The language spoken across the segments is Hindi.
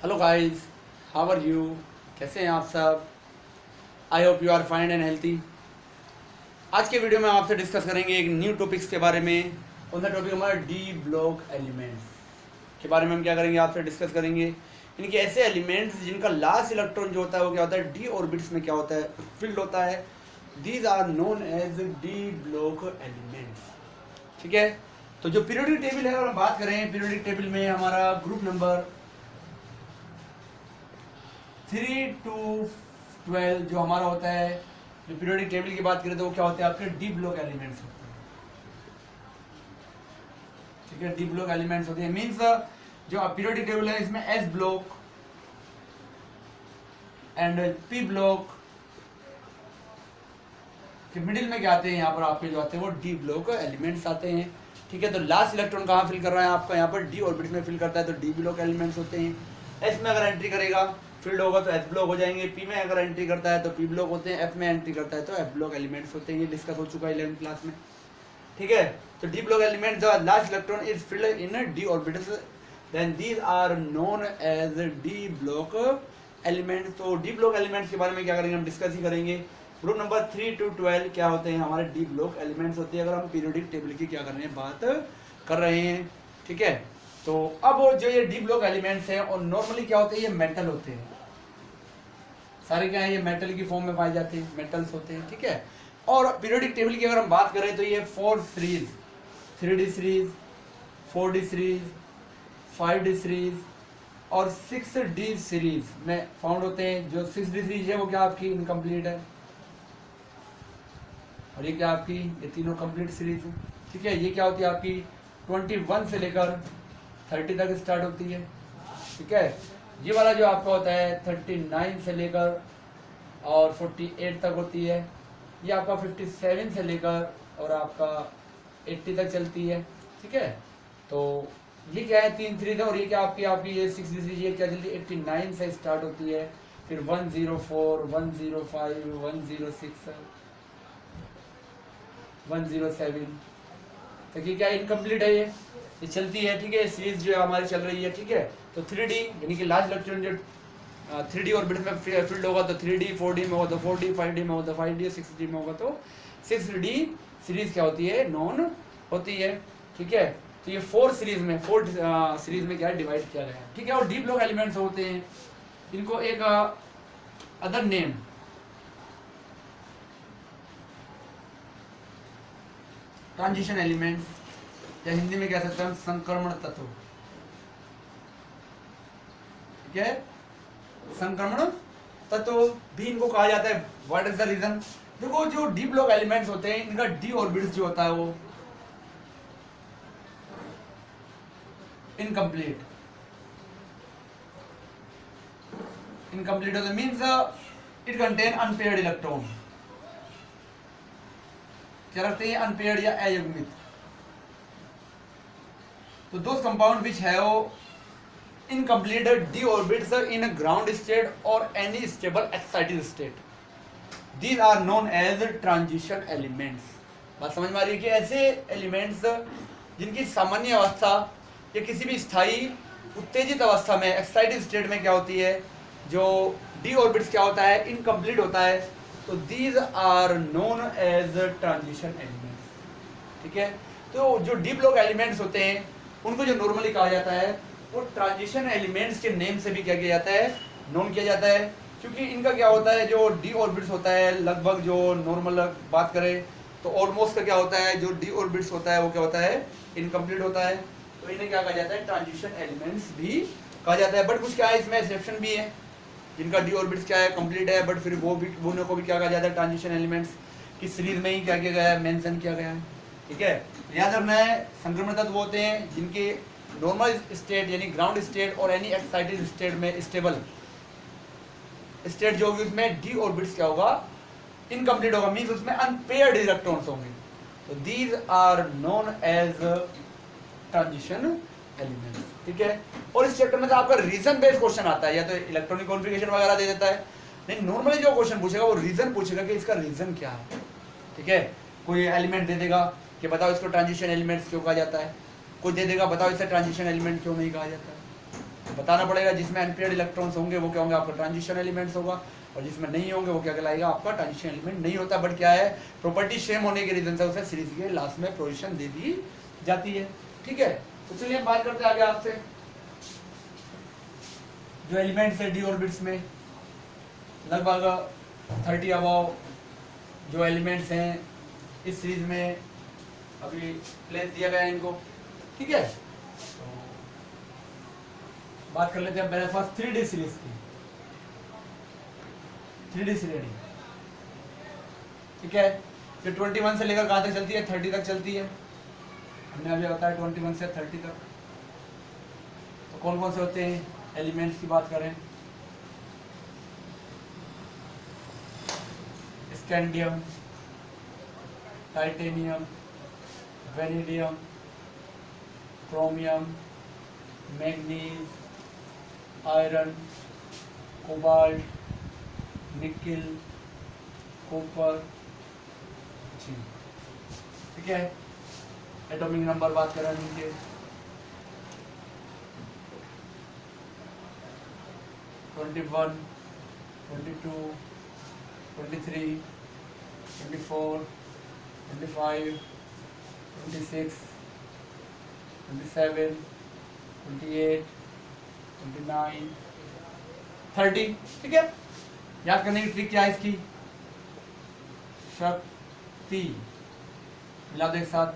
Hello guys, how are you? कैसे हैं आप सब? I hope you are fine and healthy. आज के वीडियो में आपसे डिस्कस करेंगे एक न्यू टॉपिक्स के बारे में। कौन सा टॉपिक हमारा? डी ब्लॉक एलिमेंट्स के बारे में हम क्या करेंगे, आपसे डिस्कस करेंगे। इनके ऐसे एलिमेंट्स जिनका लास्ट इलेक्ट्रॉन जो होता है वो क्या होता है, डी ऑर्बिट्स में क्या होता है, फील्ड होता है। These are known as D block elements. ठीक है, तो जो पीरियोडिक टेबल है, अगर हम बात करें पीरियोडिक टेबल में हमारा ग्रुप नंबर 3 to 12 जो हमारा होता है, जो पीरियोडिक टेबल की बात करें तो वो क्या होते हैं, आपके डी ब्लॉक एलिमेंट्स होते हैं। ठीक है, डी ब्लॉक एलिमेंट्स होते हैं। मींस जो पीरियोडिक टेबल है इसमें S block and P block के मिडिल में क्या आते हैं, यहाँ पर आपके जो आते हैं वो डी ब्लॉक एलिमेंट्स आते हैं। ठीक है, तो लास्ट इलेक्ट्रॉन कहाँ फिल कर रहा है आपका, यहाँ पर डी ऑर्बिट में फिल करता है, तो डी ब्लॉक एलिमेंट्स होते हैं। एस में अगर एंट्री करेगा फील्ड होगा तो एस ब्लॉक हो जाएंगे। पी में अगर एंट्री करता है तो पी ब्लॉक होते हैं। एफ में एंट्री करता है तो एफ ब्लॉक एलिमेंट्स होते हैं। ये डिस्कस हो चुका है 11th क्लास में। ठीक है, तो D block element the last electron is filled in D orbitals, then these are known as D block elements. तो डी ब्लॉक एलिमेंट्स के बारे में क्या करेंगे, हम डिस्कस ही करेंगे। ग्रुप नंबर 3 to 12 क्या होते हैं, हमारे डी ब्लॉक एलिमेंट्स होते हैं, अगर हम पीरियोडिक टेबल की क्या कर रहे हैं, बात कर रहे हैं। ठीक है, तो अब जो ये डी ब्लॉक एलिमेंट्स हैं और नॉर्मली क्या होते हैं, ये मेटल होते हैं सारे। क्या है, ये मेटल की फॉर्म में पाए जाते हैं, मेटल्स होते हैं। ठीक है, और पीरियोडिक टेबल की अगर हम बात करें तो ये 4 series, 3D series, 4D series, 5D series और 6D सीरीज में फाउंड होते हैं। जो 6D सीरीज है वो क्या आपकी इनकम्प्लीट है, और ये क्या आपकी, ये तीनों कंप्लीट सीरीज है। ठीक है, ये क्या होती है आपकी 21 से लेकर 30 तक स्टार्ट होती है। ठीक है, ये वाला जो आपका होता है 39 से लेकर और 48 तक होती है। ये आपका 57 से लेकर और आपका 80 तक चलती है। ठीक है, तो ये क्या है, 3 सीरीज है। और ये क्या आपकी आपकी ये 6 सीरीज, ये क्या जल्दी 89 से स्टार्ट होती है, फिर 104, 105, 106, 107 तक। ये क्या इनकम्प्लीट है, ये चलती है। ठीक है, सीरीज जो है हमारी चल रही है। ठीक है, तो 3D यानी कि लास्ट इलेक्ट्रॉन जो 3D ऑर्बिट में फील्ड होगा तो 3D, 4D में होगा तो 4D, 5D में होगा तो 5D, 6D में होगा तो 6D सीरीज क्या होती है, नॉन होती है। ठीक है, तो ये 4 सीरीज में क्या है, डिवाइड किया गया है। ठीक है, और डी ब्लॉक एलिमेंट्स होते हैं, इनको एक अदर नेम ट्रांजिशन एलिमेंट या हिंदी में कह सकते हैं संक्रमण तत्व। ठीक है, संक्रमण तत्व भी इनको कहा जाता है। What is the reason? देखो, जो डी ब्लॉक एलिमेंट्स होते हैं इनका डी ऑर्बिट्स जो होता है वो इनकम्प्लीट होता है। Means it contain unpaired electron. क्या रखते हैं, अनपेयर्ड या अयुग्मित। तो those compound which have incomplete d orbits in a ground state or any stable excited state, these are known as transition elements। बात समझ में आ रही है कि ऐसे एलिमेंट्स जिनकी सामान्य अवस्था या किसी भी स्थायी उत्तेजित अवस्था में एक्साइटेड स्टेट में क्या होती है, जो डी ऑर्बिट्स क्या होता है, इनकम्प्लीट होता है, तो these are known as transition elements. ठीक है, तो जो डी ब्लॉक एलिमेंट्स होते हैं उनको जो नॉर्मली कहा जाता है वो ट्रांजिशन एलिमेंट्स के नेम से भी क्या किया जाता है, नोन किया जाता है। क्योंकि इनका क्या होता है, जो डी ऑर्बिट्स होता है लगभग, जो नॉर्मल बात करें तो ऑलमोस्ट का क्या होता है, जो डी ऑर्बिट्स होता है वो क्या होता है, इनकम्प्लीट होता है। तो इन्हें क्या कहा जाता है, ट्रांजिशन एलिमेंट्स भी कहा जाता है। बट कुछ क्या है, इसमें एक्सेप्शन भी है, जिनका डी ऑर्बिट्स क्या है, कंप्लीट है, बट फिर वो को भी क्या कहा जाता है, ट्रांजिशन एलिमेंट्स की सीरीज में ही क्या किया गया है, मेंशन किया गया है। ठीक है, याद रखना है, संक्रमण तत्व होते हैं जिनके नॉर्मल स्टेट यानी ग्राउंड स्टेट और एनी एक्साइटेड स्टेट में स्टेबल स्टेट जो होगी उसमें डी ऑर्बिट्स क्या होगा, इनकम्प्लीट होगा। मींस उसमें अनपेयर्ड इलेक्ट्रॉन्स होंगे। तो these are known as transition elements. ठीक है, और इस चैप्टर में तो आपका रीजन बेस्ड क्वेश्चन आता है, या तो इलेक्ट्रॉनिक कॉन्फ़िगरेशन वगैरह दे देता है, नहीं नॉर्मली जो क्वेश्चन पूछेगा वो रीजन पूछेगा कि इसका रीजन क्या है। ठीक है, कोई एलिमेंट दे देगा कि बताओ इसको ट्रांजिशन एलिमेंट्स क्यों कहा जाता है, कोई दे देगा बताओ इसे ट्रांजिशन एलिमेंट क्यों नहीं कहा जाता है। बताना पड़ेगा। जिसमें अनपेयर्ड इलेक्ट्रॉन्स होंगे वो क्या होंगे, आपका ट्रांजिशन एलिमेंट्स होगा, और जिसमें नहीं होंगे वो क्या कहलाएगा, आपका ट्रांजिशन एलिमेंट नहीं होता। बट क्या है, प्रॉपर्टी सेम होने के रीजन से उसे सीरीज के लास्ट में पोजीशन दे दी जाती है। ठीक है, तो चलिए हम बात करते हैं आगे आपसे जो एलिमेंट्स है डी ऑर्बिट्स में लगभग 30 अबव जो एलिमेंट्स हैं इस सीरीज में अभी प्लेस दिया गया है इनको। ठीक है, तो बात कर लेते हैं मेरे पास 3D सीरीज की, 3D श्रेणी। ठीक है, जो 21 से लेकर कहाँ तक चलती है, 30 तक चलती है। हमने अभी बताया 21 से 30 तक। तो कौन कौन से होते हैं एलिमेंट्स की बात करें, scandium, titanium, vanadium, chromium, manganese, iron, cobalt, nickel, copper, zinc. ठीक है, एटॉमिक नंबर बात करें इनके 21, 22, 23, 24, 25, 26, 27, 28, 29, 30। ठीक है, याद करने की ट्रिक क्या है इसकी, शक्ति मिला दो एक साथ,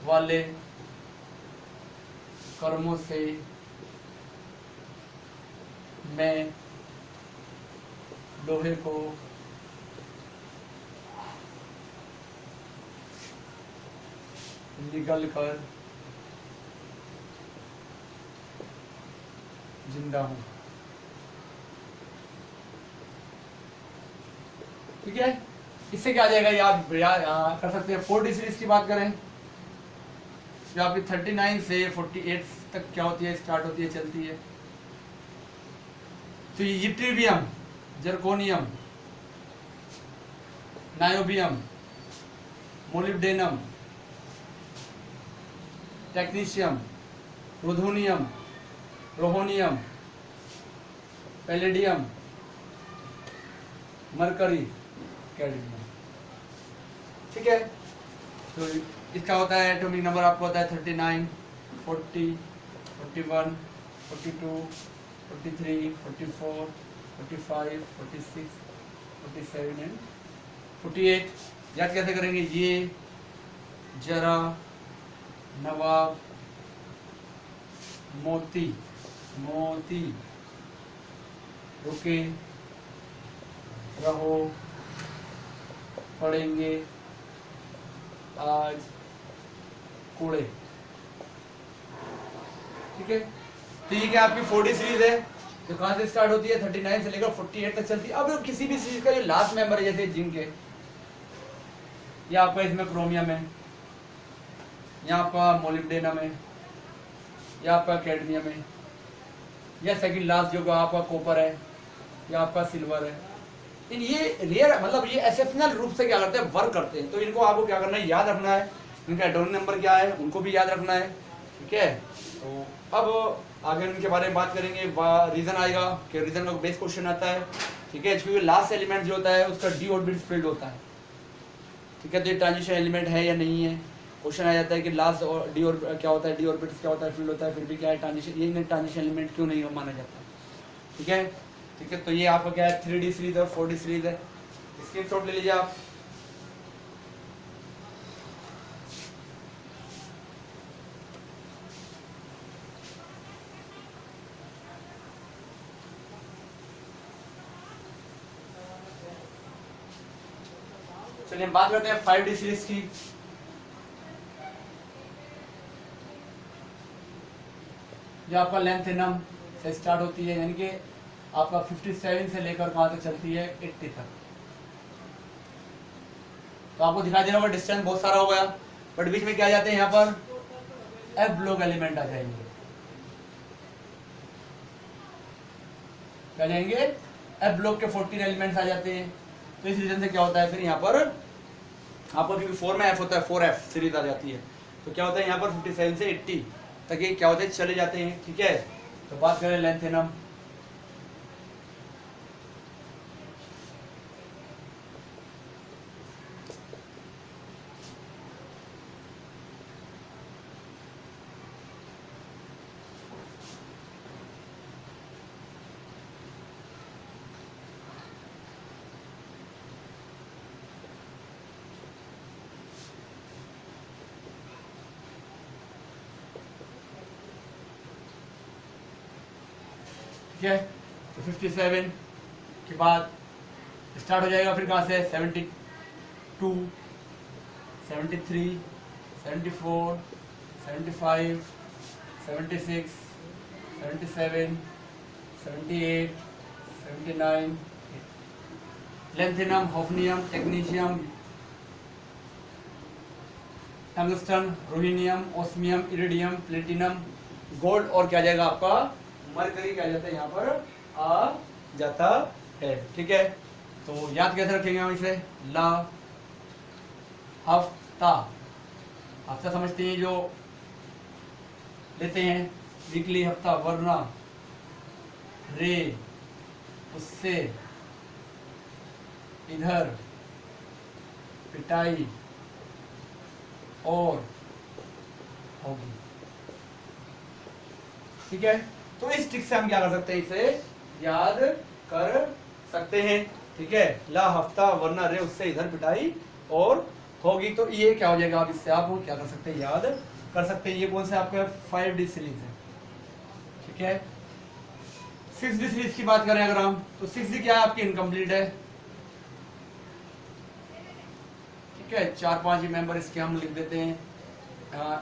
वाले कर्मों से मैं लोहे को निगल कर जिंदा हूं। ठीक है, इससे क्या आ जाएगा, याद कर सकते हैं। 4D सीरीज की बात करें जो आपकी 39 से 48 तक क्या होती है, स्टार्ट होती है, चलती है। तो yttrium, zirconium, niobium, molybdenum, technetium, ruthenium, rhodium, palladium, mercury, cadmium. ठीक है, तो इसका होता है एटॉमिक नंबर आपको होता है 39, 40, 41, 42, 43, 44, 45, 46, 47 एंड 48। याद कैसे करेंगे, ये जरा, नवाब, मोती, मोती, रुके, रहो, पढ़ेंगे, आज, कूड़े। ठीक है, तो ये क्या आपकी 4D सीरीज है जो कहाँ से स्टार्ट होती है, 39 से लेकर 48 तक चलती है। अब किसी भी सीरीज का जो लास्ट मेंबर है जैसे जिंक है, या आपका इसमें क्रोमियम है, या आपका मोलिब्डेनम है, या आपका कैडमियम है, या सेकंड लास्ट जो आपका कॉपर है, या आपका सिल्वर है। इन ये रेयर मतलब ये एक्सेप्शनल रूप से क्या करते हैं, वर्क करते हैं। तो इनको आपको क्या करना है, याद रखना है। इनका एटॉमिक नंबर क्या है उनको भी याद रखना है। ठीक है, तो अब आगे इनके बारे में बात करेंगे। रीजन आएगा कि रीजन का बेस क्वेश्चन आता है। ठीक है, क्योंकि लास्ट एलिमेंट जो होता है उसका डी ऑर्बिट फील्ड होता है। ठीक है, तो ये ट्रांजिशन एलिमेंट है या नहीं है, क्वेश्चन आ जाता है कि लास्ट और डी और क्या होता है, डी ऑर्बिट्स क्या होता है, फील्ड होता है, फिर भी क्या है ट्रांजिशन, ये ट्रांजिशन एलिमेंट क्यों नहीं माना जाता। ठीक है, ठीक है, तो ये आपका क्या है 3D सीरीज और 4D सीरीज है। स्क्रीनशॉट ले लीजिए आप। चलिए हम बात करते हैं 5D सीरीज की। जो आपका लेंथेनम से स्टार्ट होती है, यानी कि आपका 57 से लेकर कहाँ तक चलती है, 80 तक। तो आपको दिखाई दे रहा होगा डिस्टेंस बहुत सारा हो गया, बट बीच में क्या आ जाते हैं, यहाँ पर एफ ब्लॉक एलिमेंट आ जाएंगे। क्या जाएंगे, एफ ब्लॉक के 14 एलिमेंट्स आ जाते हैं। तो इस रीजन से क्या होता है, फिर यहाँ पर आपको क्योंकि 4 में एफ होता है, 4F सीरीज आ जाती है। तो क्या होता है यहाँ पर 57 से 80 तक ये क्या होते हैं, चले जाते हैं। ठीक है, तो बात करें लेंथेनम, ठीक है। तो 57 के बाद स्टार्ट हो जाएगा, फिर कहाँ से 72, 73, 74, 75, 76, 77, 78, 79, lanthanum, hafnium, technetium, tungsten, rhenium, osmium, iridium, platinum, gold और क्या जाएगा आपका मरकरी क्या जाता है यहाँ पर आ जाता है। ठीक है, तो याद कैसे रखेंगे हम इसे, ला हफ्ता, हफ्ता समझते हैं जो लेते हैं वीकली हफ्ता, वरना रे उससे इधर पिटाई और होगी। ठीक है, तो इस ट्रिक से हम क्या कर सकते हैं, इसे याद कर सकते हैं। ठीक है, ला हफ्ता वरना रे उससे इधर पिटाई और होगी। तो ये क्या हो जाएगा, आप इससे आप क्या कर सकते हैं, याद कर सकते हैं। ये कौन से आपके 5D सीरीज है। ठीक है, 6D सीरीज की बात करें अगर हम, तो 6D क्या है आपकी इनकम्प्लीट है। ठीक है, 4-5 मेंबर इसके हम लिख देते हैं।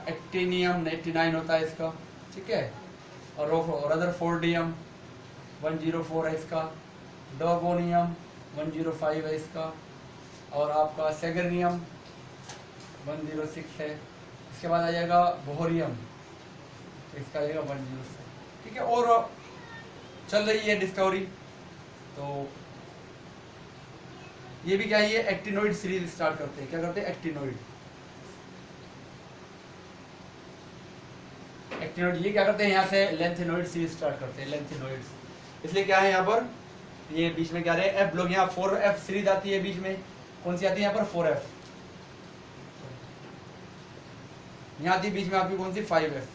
एक्टिनियम 89 होता है इसका। ठीक है, और अदर फोर्डियम 104 है इसका, डोगोनियम 105 है इसका, और आपका सेगनियम 106 है। इसके बाद आ जाएगा बोहरियम, तो इसका आएगा 106। ठीक है, और चल रही है डिस्कवरी, तो ये भी क्या है, ये एक्टिनोइड सीरीज स्टार्ट करते हैं। क्या करते हैं, एक्टिनोइड। एक्टिनोइड ये क्या करते हैं, यहाँ से लेंथेनोइड सीरीज स्टार्ट करते हैं, लेंथेनोइड्स। इसलिए क्या है यहाँ पर, ये बीच में क्या रहे एफ लोग, यहाँ 4F सीरीज आती है बीच में। कौन सी आती है यहाँ पर, 4F। यहाँ आती है बीच में आपकी कौन सी, 5F।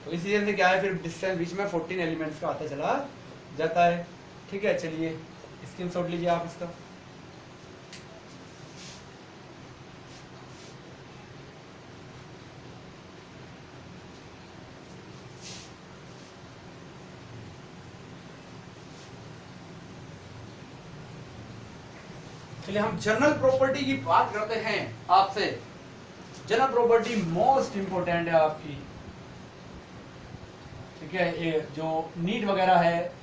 तो इस सीरीज से क्या है, फिर डिस्टेंस बीच में 14 एलिमेंट्स का आता चला जाता है। ठीक है, चलिए स्क्रीनशॉट लीजिए आप इसका। चलिए हम जनरल प्रॉपर्टी की बात करते हैं आपसे। जनरल प्रॉपर्टी मोस्ट इंपोर्टेंट है आपकी। ठीक है, ये जो नीट वगैरह है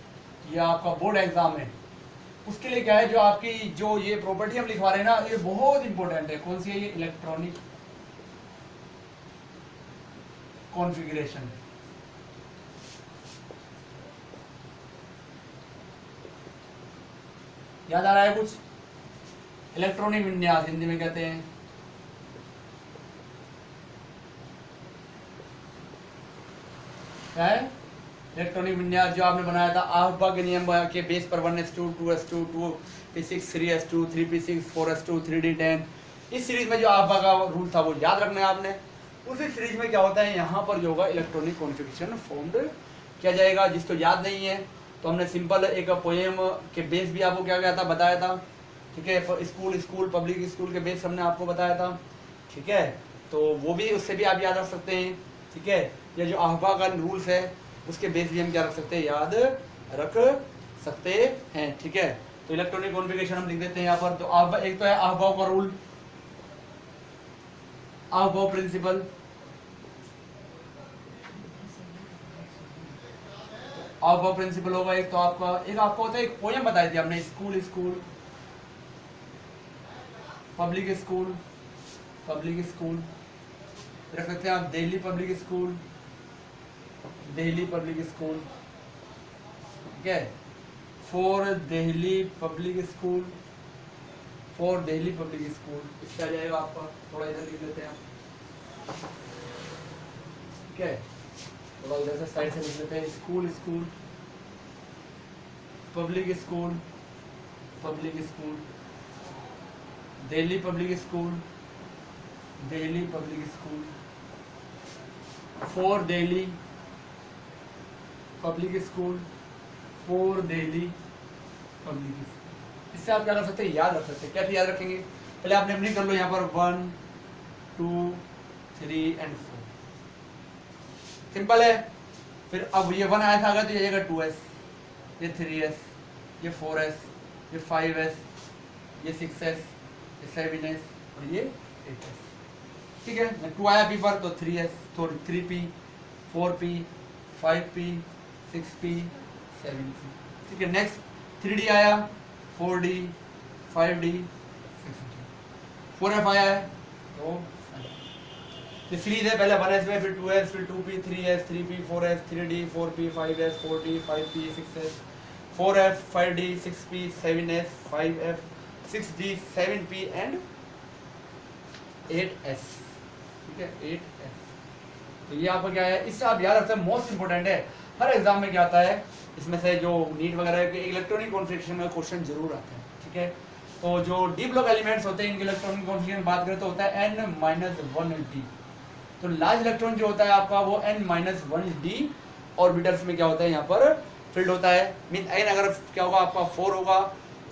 या आपका बोर्ड एग्जाम है, उसके लिए क्या है, जो आपकी जो ये प्रॉपर्टी हम लिखवा रहे हैं ना, ये बहुत इंपॉर्टेंट है। कौन सी है ये, इलेक्ट्रॉनिक कॉन्फ़िगरेशन। याद आ रहा है कुछ, इलेक्ट्रॉनिक विन्यास हिंदी में कहते हैं। क्या है, इलेक्ट्रॉनिक विन्यास जो आपने बनाया था आहबा के नियम के बेस पर 1s2 2s2 2p6 3s2 3p6 4s2 3d10। इस सीरीज में जो आहबा का रूल था वो याद रखना है आपने। उसी सीरीज में क्या होता है, यहाँ पर जो होगा इलेक्ट्रॉनिक कॉन्फ़िगरेशन फॉर्म्ड किया जाएगा। जिसको याद नहीं है तो हमने सिंपल एक पोएम के बेस भी आपको क्या गया था, बताया था। ठीक है, स्कूल पब्लिक स्कूल के बेस हमने आपको बताया था। ठीक है, तो वो भी, उससे भी आप याद रख सकते हैं। ठीक है, ये जो आहबा का रूल्स है उसके बेस भी हम क्या रख सकते हैं, याद रख सकते हैं। ठीक है, तो इलेक्ट्रॉनिक कॉन्फ़िगरेशन हम लिख देते हैं यहाँ पर। तो आहबा, एक तो है आहबा का रूल, आहबा प्रिंसिपल। आहबा प्रिंसिपल होगा एक, तो आपका एक आपको होता है, एक पोएम बताई थी हमने, स्कूल पब्लिक स्कूल रख सकते हैं आप, दिल्ली पब्लिक स्कूल। ठीक है, फॉर दिल्ली पब्लिक स्कूल, इसका जाएगा आपका, थोड़ा इधर लिख लेते हैं। ठीक है, थोड़ा इधर से साइड से लिख लेते हैं, school school, public school, public school, Delhi public school, Delhi public school, for Delhi public school, for Delhi public school. इससे आप क्या कर सकते हैं, याद रख सकते हैं। कैसे याद रखेंगे, पहले आप नेमरिंग कर लो यहाँ पर 1 2 3 एंड 4, सिंपल है। फिर अब ये 1 आया था अगर तो ये आएगा 2s, ये 3s, ये 4s, ये 5s, ये 6s, ये 7s और ये 8s। ठीक है, 2 आया पी पर तो 3s, तो 3p, 4p, 5p, 6p, 7p। ठीक है, नेक्स्ट 3d आया, 4d, 5d, 6d, 4f आया है तो सीरीज है, पहले 1s में, फिर 2s, फिर 2p, 3s, 3p, 4s, 3d, 4p, 5s, 4d, 5p, 6s, 4f, 5d, 6p, 7s, 5f, 6d, 7p and 8s। ठीक है, 8s। तो ये आपका क्या है, इससे आप याद रखते हैं, मोस्ट इंपोर्टेंट है, हर एग्जाम में क्या आता है इसमें से, जो नीट वगैरह के इलेक्ट्रॉनिक कॉन्फ़िगरेशन का क्वेश्चन जरूर आता है। ठीक है, तो जो डी ब्लॉक एलिमेंट्स होते हैं इनके इलेक्ट्रॉनिक कॉन्फ़िगरेशन की बात करें तो होता है n-1d। तो लार्ज इलेक्ट्रॉन जो होता है आपका वो n-1d ऑर्बिटल्स में क्या होता है यहाँ पर फील्ड होता है। मीन n अगर क्या होगा आपका 4 होगा,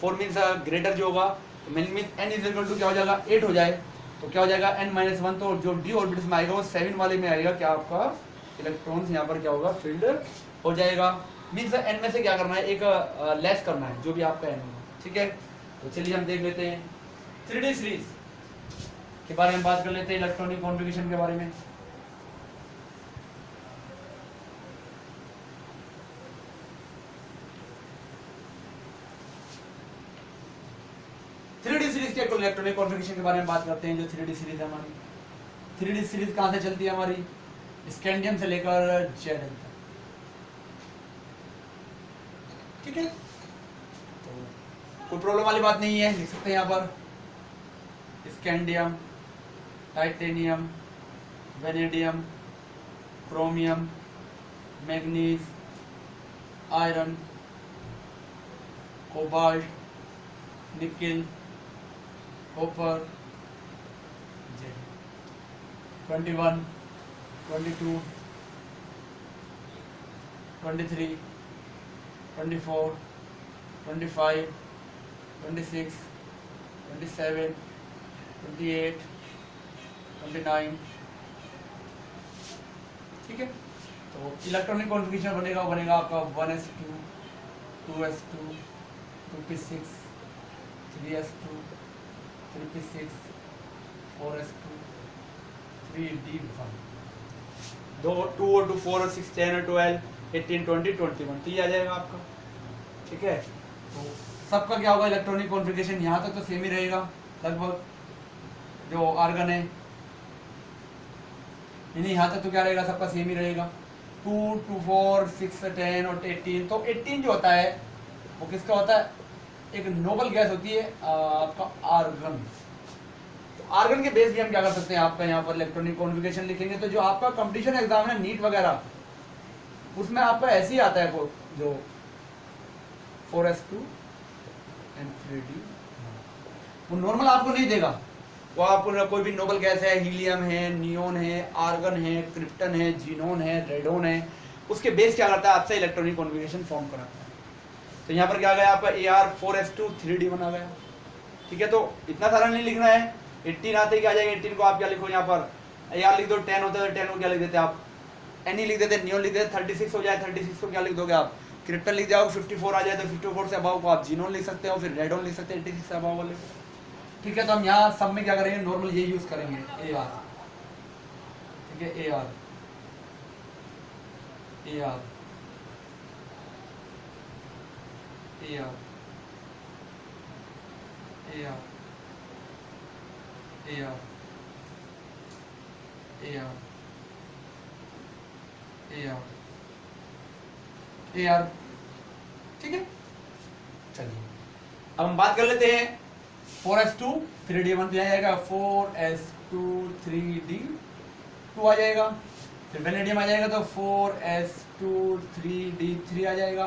4 मीन्स ग्रेटर जो होगा, तो means n is equal to क्या हो जाएगा 8 हो जाए, तो क्या हो जाएगा n-1, तो जो डी ऑर्बिटल्स में आएगा वो 7 वाले में आएगा, क्या आपका इलेक्ट्रॉन्स यहाँ पर क्या होगा फील्ड हो जाएगा। मीन्स n में से क्या करना है, एक लेस करना है जो भी आपका n होगा। ठीक है, तो चलिए हम देख लेते हैं 3D सीरीज के बारे में बात कर लेते हैं, इलेक्ट्रॉनिक कॉन्फ़िगरेशन के बारे में। थ्री डी सीरीज के इलेक्ट्रॉनिक कॉन्फ़िगरेशन के बारे में बात करते हैं। जो 3D सीरीज है हमारी, 3D सीरीज कहाँ से चलती है हमारी, स्कैंडियम से लेकर जेड तक। ठीक है, तो कोई प्रॉब्लम वाली बात नहीं है, लिख सकते हैं यहाँ पर scandium, titanium, vanadium, chromium, manganese, iron, cobalt, nickel, copper, 21, 22, 23, 24, 25, 26, 27, 28, 29। ठीक है, तो इलेक्ट्रॉनिक कॉन्फ़िगरेशन बनेगा आपका 1s2, 2s2, 2p6, 3s2, 3p6, 4s2, 3d1, 2 और 2 4 और 6 10 और 12 18 20 21, तो ये आ जाएगा आपका। ठीक है, तो सबका क्या होगा इलेक्ट्रॉनिक कॉन्फ़िगरेशन, यहाँ तक तो सेम ही रहेगा लगभग, जो आर्गन है नहीं, यहाँ तक तो क्या रहेगा, सबका सेम ही रहेगा। 2 2 4 6 10 और 18, तो 18 जो होता है वो किसका होता है, एक नोबल गैस होती है आपका आर्गन। तो आर्गन के बेस भी हम क्या कर सकते हैं, आपका यहाँ पर इलेक्ट्रॉनिक कॉन्फ़िगरेशन लिखेंगे। तो जो आपका कंपटीशन एग्जाम है नीट वगैरह, उसमें आपका ऐसे ही आता है जो 4s2 एंड 3d, वो नॉर्मल आपको नहीं देगा, वो आपको कोई भी नोबल गैस है, हीलियम है, नियोन है, आर्गन है, क्रिप्टन है, जीनोन है, रेडोन है, उसके बेस क्या करता है आपसे इलेक्ट्रॉनिक कॉन्फ़िगरेशन फॉर्म कराता है। तो यहाँ पर क्या गया आपका Ar4s2 3d1 आ गया। ठीक है, तो इतना सारा नहीं लिखना है, 18 आते ही क्या आ जाएगा, 18 को आप क्या लिखो यहाँ पर Ar लिख दो, 10 होता है तो 10 को क्या लिख देते आप Ni लिख देते, नियोन लिख देते, 36 हो जाए 36 को क्या लिख दोगे आप क्रिप्टन लिख जाओगे, 54 आ जाए तो 54 से अबाव को आप जीनोन लिख सकते हो, फिर रेडोन लिख सकते हैं 86 से अबाव वाले। ठीक है, तो हम यहाँ सब में क्या करेंगे, नॉर्मल ये यूज करेंगे Ar। ठीक है, Ar Ar Ar Ar Ar Ar Ar। ठीक है, चलिए अब हम बात कर लेते हैं 4s2 3d1, तो यहाँ आएगा 4s2 3d2 आ जाएगा। फिर वेनेडियम आ जाएगा तो 4s2 3d3 आ जाएगा,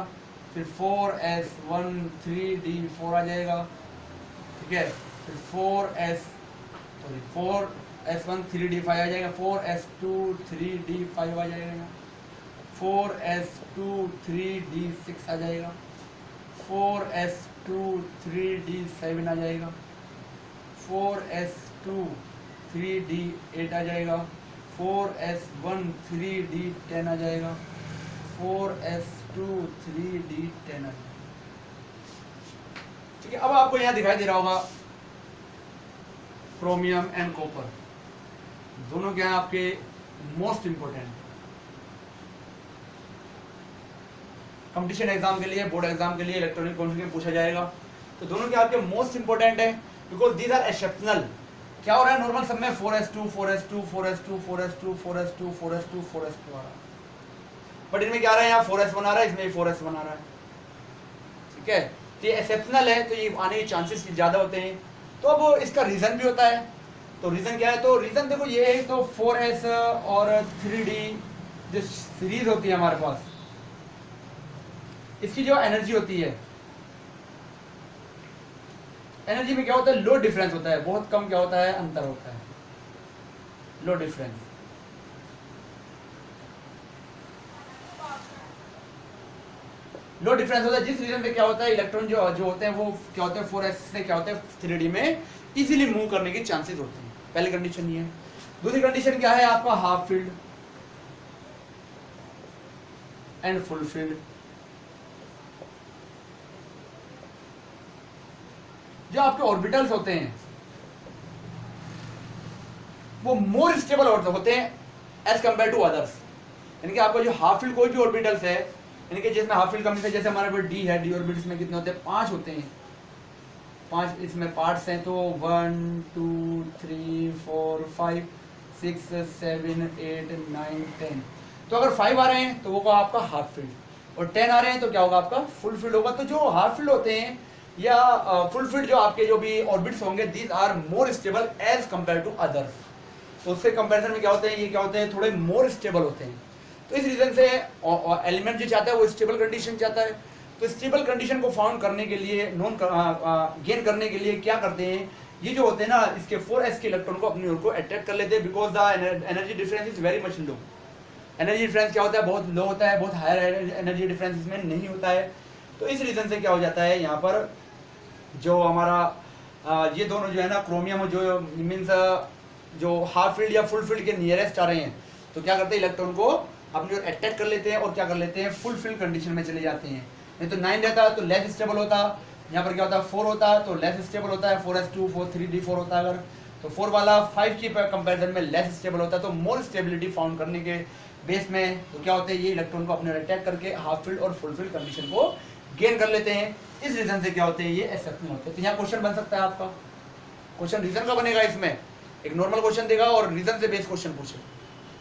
फिर 4s1 3d4 आ जाएगा, ठीक है, फिर 4s1 3d5 आ जाएगा, 4s2 3d5 आ जाएगा, 4s2 3d6 आ जाएगा, 4s2 3d7 आ जाएगा, 4s2 3d8 आ जाएगा, 4s1 3d10 आ जाएगा, 4s2 3d10 आ जाएगा। ठीक है, अब आपको यहाँ दिखाई दे रहा होगा क्रोमियम एंड कॉपर, दोनों क्या हैं आपके मोस्ट इंपोर्टेंट कंपटीशन एग्जाम के लिए, बोर्ड एग्जाम के लिए, इलेक्ट्रॉनिक काउंसिलिंग में पूछा जाएगा। तो दोनों के आपके मोस्ट इंपोर्टेंट है बिकॉज दीज आर एक्सेप्शनल। क्या हो रहा है नॉर्मल सब में 4s2 4s2 4s2 4s2 4s2 4s2 4s2 आ रहा है, बट इनमें क्या आ रहा है, यहाँ 4s1 आ रहा है, इसमें 4s1 आ रहा है। ठीक है, तो ये एक्सेप्शनल है, तो ये आने के चांसेस ज़्यादा होते हैं। तो अब इसका रीज़न भी होता है, तो रीज़न क्या है, तो रीज़न देखो ये है, तो 4s और 3d जो सीरीज होती है हमारे पास, इसकी जो एनर्जी होती है, एनर्जी में क्या होता है, लो डिफरेंस होता है, बहुत कम क्या होता है, अंतर होता है, लो डिफरेंस। लो डिफरेंस होता है, जिस रीजन पे क्या होता है, इलेक्ट्रॉन जो होते हैं वो क्या होते हैं, 4s से क्या होता है 3d में इजीली मूव करने के चांसेस होते हैं। पहली कंडीशन ये है। दूसरी कंडीशन क्या है आपका, half field and full field. जो आपके ऑर्बिटल्स होते हैं वो मोर स्टेबल होते हैं एज कंपेयर टू अदर्स। यानी कि आपका जो हाफ फील्ड कोई भी ऑर्बिटल्स है, यानी कि जिसमें हाफ फील्ड कम है, जैसे हमारे पास डी है, डी ऑर्बिटल्स में कितने होते हैं, 5 होते हैं, 5 इसमें पार्ट्स हैं, तो 1 2 3 4 5 6 7 8 9 10। तो अगर 5 आ रहे हैं तो वो होगा आपका हाफ फील्ड, और 10 आ रहे हैं तो क्या होगा आपका फुल फील्ड होगा। तो जो हाफ फील्ड होते हैं या फुल फील्ड जो आपके जो भी ऑर्बिट्स होंगे, these are more stable as compare to others. तो उससे कंपैरिजन में क्या होते हैं, ये क्या होते हैं, थोड़े मोर स्टेबल होते हैं। तो इस रीजन से एलिमेंट जो चाहता है वो स्टेबल कंडीशन चाहता है। तो स्टेबल कंडीशन को फाउंड करने के लिए, गेन करने के लिए क्या करते हैं, ये जो होते हैं ना, इसके 4s के इलेक्ट्रॉन को अपनी ओर को अट्रैक्ट कर लेते हैं, because the energy difference is very much low. Energy difference क्या होता है, बहुत लो होता है, बहुत हायर एनर्जी डिफरेंस इसमें नहीं होता है। तो इस रीजन से क्या हो जाता है, यहाँ पर जो हमारा ये दोनों जो है ना, क्रोमियम जो मीन्स जो हाफ फील्ड या फुल फील्ड के नियरेस्ट आ रहे हैं, तो क्या करते हैं, इलेक्ट्रॉन को अपनी ओर अटैक कर लेते हैं और क्या कर लेते हैं, फुल फील्ड कंडीशन में चले जाते हैं। नहीं तो 9 रहता तो लेस स्टेबल होता, यहाँ पर क्या होता है 4 होता तो लेस स्टेबल होता है, 4s2 4 3d4 होता है अगर, तो 4 वाला 5 की कंपेरिजन में लेस स्टेबल होता है। तो मोर स्टेबिलिटी फाउंड करने के बेस में तो क्या होता है, ये इलेक्ट्रॉन को अपने ओर अटैक करके हाफ फील्ड और फुल फील्ड कंडीशन को गेन कर लेते हैं। इस रीजन से क्या होते हैं, ये एक्सेप्शनल होते हैं। तो यहाँ क्वेश्चन बन सकता है आपका, क्वेश्चन रीजन का बनेगा, इसमें एक नॉर्मल क्वेश्चन देगा और रीजन से बेस्ड क्वेश्चन पूछे,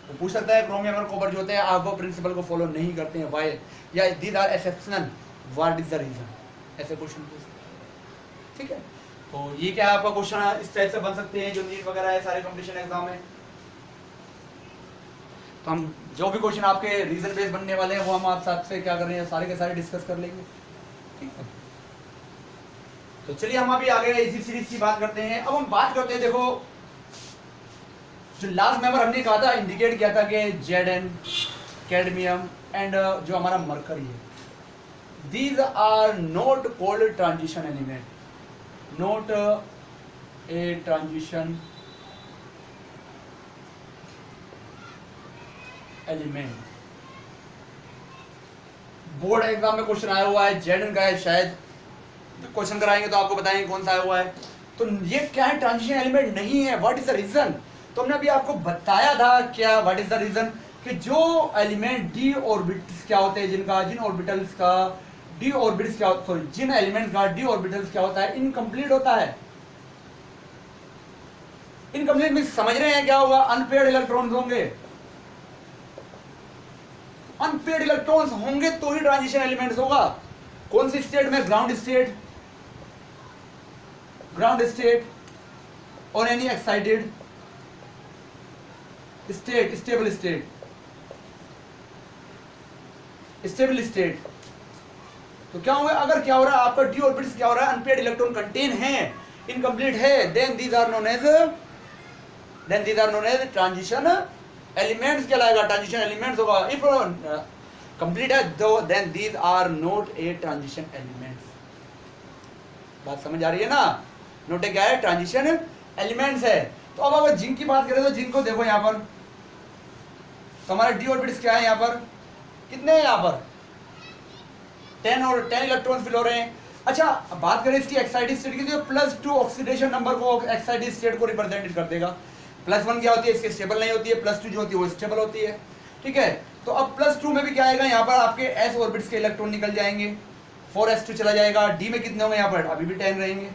तो पूछ सकता है क्रोमियम और कॉपर जो होते हैं आप वो प्रिंसिपल को फॉलो नहीं करते हैं, व्हाई, या these are exceptional, what is the reason, ऐसे क्वेश्चन पूछ सकते हैं। ठीक है, तो ये क्या आपका क्वेश्चन इस टाइप से बन सकते हैं जो नीट वगैरह है सारे कंपटीशन एग्जाम में। तो हम जो भी क्वेश्चन आपके रीजन बेस्ड बनने वाले हैं वो हम आप साथ से क्या कर रहे हैं, सारे के सारे डिस्कस कर लेंगे। ठीक है, तो चलिए हम अभी आगे इसी सीरीज की बात करते हैं। अब हम बात करते हैं, देखो जो लास्ट मेंबर हमने कहा था, इंडिकेट किया था कि Zn, कैडमियम एंड जो हमारा मरकरी है, these are not called transition element, not a transition element. Board exam में क्वेश्चन आया हुआ है, Zn का है, शायद क्वेश्चन कराएंगे तो आपको बताएंगे कौन सा आया हुआ है। तो ये क्या है, ट्रांजिशन एलिमेंट नहीं है, व्हाट इज द रीजन। तो हमने अभी आपको बताया था क्या, व्हाट इज द रीजन, कि जो एलिमेंट डी ऑर्बिटल्स क्या होते हैं, जिन ऑर्बिटल्स का डी ऑर्बिटल्स क्या, सॉरी जिन एलिमेंट्स का डी ऑर्बिटल्स क्या होता है, इनकम्प्लीट होता है। इनकम्प्लीट मींस समझ रहे हैं क्या होगा, अनपेयर्ड इलेक्ट्रॉन्स होंगे, अनपेयर्ड इलेक्ट्रॉन्स होंगे तो ही ट्रांजिशन एलिमेंट्स होगा। कौन सी स्टेट में, ग्राउंड स्टेट, ग्राउंड स्टेट और any excited state, stable state, stable state. तो क्या होगा, अगर क्या हो रहा है आपका डी ऑर्बिट्स क्या हो रहा है, अनपेयर्ड इलेक्ट्रॉन कंटेन है, इनकम्प्लीट है, then these are known as transition elements कहलाएगा, ट्रांजिशन एलिमेंट्स होगा। इफ कंप्लीट है though then these are not a transition elements. बात समझ आ रही है ना, नोट क्या है, ट्रांजिशन एलिमेंट्स है। तो अब अगर जिंक की बात करें तो जिंक को देखो यहाँ पर, तो हमारे डी ऑर्बिट्स क्या है यहाँ पर, कितने हैं यहाँ पर 10 और 10 इलेक्ट्रॉन फिल हो रहे हैं। अच्छा अब बात करें इसकी एक्साइटिड स्टेट की, तो +2 ऑक्सीडेशन नंबर को एक्साइटिड स्टेट को रिप्रेजेंट कर देगा। +1 क्या होती है, इसकी स्टेबल नहीं होती है, +2 जो होती है वो स्टेबल होती है, ठीक है। तो अब +2 में भी क्या आएगा, यहाँ पर आपके s ऑर्बिट्स के इलेक्ट्रॉन निकल जाएंगे, 4s2 चला जाएगा, d में कितने होंगे यहाँ पर, अभी भी 10 रहेंगे।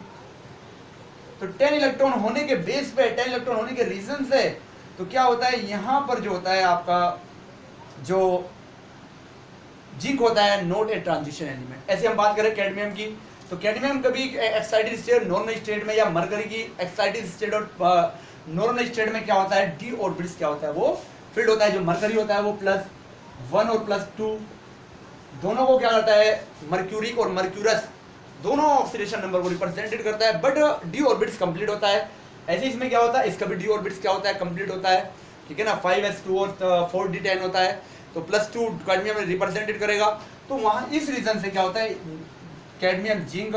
तो 10 इलेक्ट्रॉन होने के बेस पे, 10 इलेक्ट्रॉन होने के रीजन से, तो क्या होता है यहाँ पर जो होता है आपका जो जिंक होता है नॉट ए ट्रांजिशन एलिमेंट। ऐसे हम बात करें कैडमियम की, तो कैडमियम कभी एक्साइटेड स्टेट नॉर्मल स्टेट में, या मरकरी की एक्साइटेड स्टेट और नॉर्मल स्टेट में क्या होता है, डी ऑर्बिट्स क्या होता है वो फील्ड होता है। जो मरकरी होता है वो +1 और +2 दोनों को क्या करता है, मर्क्यूरिक और मर्क्यूरस दोनों ऑक्सीडेशन नंबर को रिप्रेजेंटेड करता है, बट डी ऑर्बिट्स कंप्लीट होता है। ऐसे इसमें क्या होता है, इसका भी डी ऑर्बिट्स क्या होता है, कंप्लीट होता है, ठीक है ना। 5s2 और 4d10 होता है, तो +2 कैडमियम में रिप्रेजेंटेड करेगा। तो वहाँ इस रीजन से क्या होता है, कैडमियम जिंक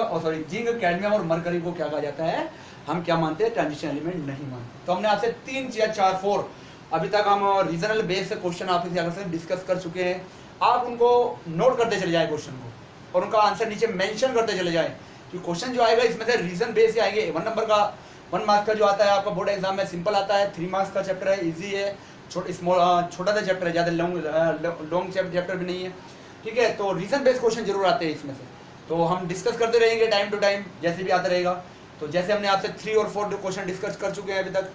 कैडमियम और मरकरी को क्या कहा जाता है, हम क्या मानते हैं, ट्रांजिशन एलिमेंट नहीं मानते। तो हमने आपसे 3 या 4 अभी तक हम रीजनल बेस से क्वेश्चन आपसे डिस्कस कर चुके हैं। आप उनको नोट करते चले जाए क्वेश्चन को, और उनका आंसर नीचे मेंशन करते चले जाए कि क्वेश्चन जो आएगा इसमें से रीजन बेस से आएंगे। 1 नंबर का 1 मार्क्स का जो आता है आपका बोर्ड एग्जाम में सिंपल आता है, 3 मार्क्स का चैप्टर है, इजी है, छोटा सा चैप्टर है, ज़्यादा लॉन्ग चैप्टर भी नहीं है, ठीक है। तो रीजन बेस्ड क्वेश्चन जरूर आते हैं इसमें से, तो हम डिस्कस करते रहेंगे टाइम टू टाइम जैसे भी आता रहेगा। तो जैसे हमने आपसे 3 और 4 क्वेश्चन डिस्कस कर चुके हैं अभी तक,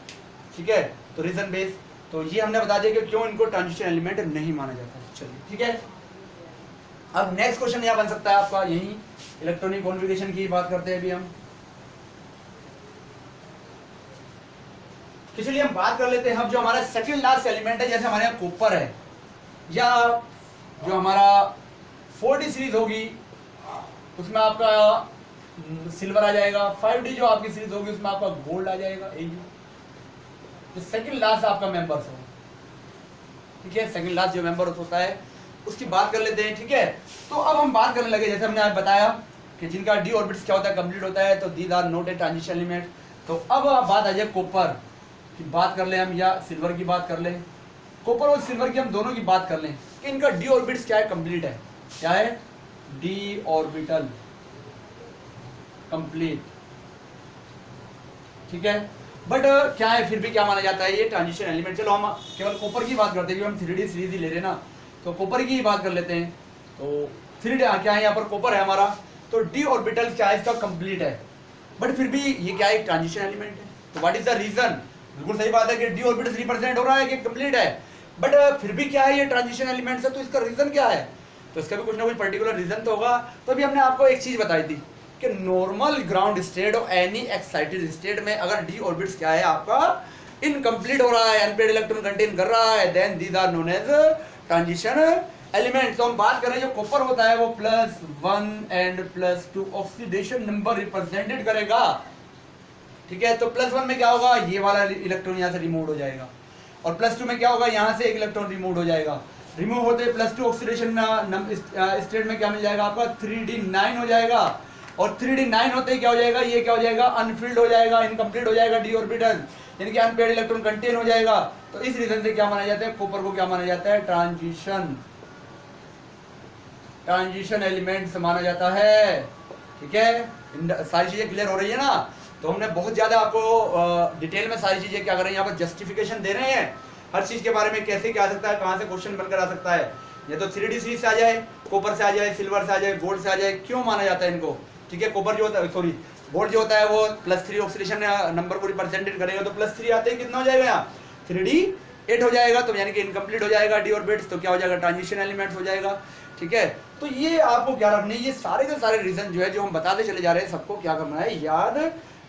ठीक है। तो रीजन बेस्ड, तो ये हमने बता दिया कि क्यों इनको ट्रांजिशन एलिमेंट नहीं माना जाता। चलिए ठीक है, अब नेक्स्ट क्वेश्चन यहाँ बन सकता है आपका, यही इलेक्ट्रॉनिक कॉन्फ़िगरेशन की बात करते हैं अभी हम। चलिए हम बात कर लेते हैं, अब जो हमारा सेकंड लास्ट एलिमेंट है, जैसे हमारे यहाँ कॉपर है, या जो हमारा 4D सीरीज होगी उसमें आपका सिल्वर आ जाएगा, 5D जो आपकी सीरीज होगी उसमें आपका गोल्ड आ जाएगा, जो सेकंड लास्ट आपका मेंबर्स हो, ठीक है। सेकंड लास्ट जो मेंबर होता है उसकी बात कर लेते हैं, ठीक है। तो अब हम बात करने लगे, जैसे हमने आज बताया कि जिनका डी ऑर्बिट्स क्या होता है, कंप्लीट होता है, तो these are not a transition element. तो अब बात आ जाए कॉपर की बात कर लें हम, या सिल्वर की बात कर लें। कॉपर और सिल्वर की हम दोनों की बात कर लें कि इनका डी ऑर्बिट्स क्या है, कंप्लीट है, क्या है, डी ऑर्बिटल कंप्लीट, ठीक है। बट क्या है, फिर भी क्या माना जाता है, ये ट्रांजिशन एलिमेंट। चलो हम केवल कॉपर की बात करते हैं, हम 3D सीरीज ही ले रहे हैं ना, तो कॉपर की ही बात कर लेते हैं। तो 3D क्या है, यहाँ पर कॉपर है हमारा, तो डी ऑर्बिटल क्या है, इसका कंप्लीट है, बट फिर भी ये क्या है, ट्रांजिशन एलिमेंट है। तो व्हाट इज द रीजन, बिल्कुल सही बात है कि डी ऑर्बिटल रिप्रेजेंट हो रहा है कि कंप्लीट है, बट फिर भी क्या है, ये ट्रांजिशन एलिमेंट है। तो इसका रीजन क्या है, तो इसका भी कुछ ना कुछ पर्टिकुलर रीजन तो होगा। तो अभी हमने आपको एक चीज बताई थी कि नॉर्मल ग्राउंड स्टेट और एनी एक्साइटेड स्टेट में अगर डी ऑर्बिट्स क्या है आपका इनकम्प्लीट हो रहा है, अनपेयर्ड इलेक्ट्रॉन कंटेन कर रहा है, then these are known as transition element. तो हम बात करें जो कॉपर होता है वो +1 एंड +2 ऑक्सीडेशन नंबर रिप्रेजेंटेड करेगा, ठीक है। तो +1 में क्या होगा, ये वाला इलेक्ट्रॉन यहाँ से रिमूव हो जाएगा, और +2 में क्या होगा, यहाँ से एक इलेक्ट्रॉन रिमूव हो जाएगा। रिमूव होते +2 ऑक्सीडेशन स्टेट में क्या मिल जाएगा आपका, 3D9 हो जाएगा, और 3D9 होते ही क्या हो जाएगा, ये क्या हो जाएगा, अनफिल्ड हो जाएगा, इनकम्प्लीट हो जाएगा डी ऑर्बिटल, यानी कि अनपेयर्ड इलेक्ट्रॉन कंटेन हो जाएगा। तो इस रीजन से क्या माना जाता है, कॉपर को क्या माना जाता है, ट्रांजिशन एलिमेंट माना जाता है, ठीक है। सारी चीजें क्लियर हो रही है ना। तो हमने बहुत ज्यादा आपको डिटेल में सारी चीजें क्या कर रहे हैं, यहाँ पर जस्टिफिकेशन दे रहे हैं हर चीज के बारे में, कैसे क्या आ सकता है, कहाँ से क्वेश्चन बनकर आ सकता है, या तो 3D सीरीज से आ जाए, कॉपर से आ जाए, सिल्वर से आ जाए, गोल्ड से आ जाए, क्यों माना जाता है इनको, ठीक है। कॉपर जो होता है, सॉरी गोल्ड जो होता है वो +3 ऑक्सीडेशन नंबर को रिप्रेजेंटेड करेगा, तो +3 आते ही कितना हो जाएगा, यहाँ 3D8 हो जाएगा, तो यानी कि इनकम्प्लीट हो जाएगा डी ऑर्बिट्स, तो क्या हो जाएगा, ट्रांजिशन एलिमेंट्स हो जाएगा, ठीक है। तो ये आपको क्या रखना है, ये सारे के सारे रीजन जो है जो हम बताते चले जा रहे हैं, सबको क्या करना है, याद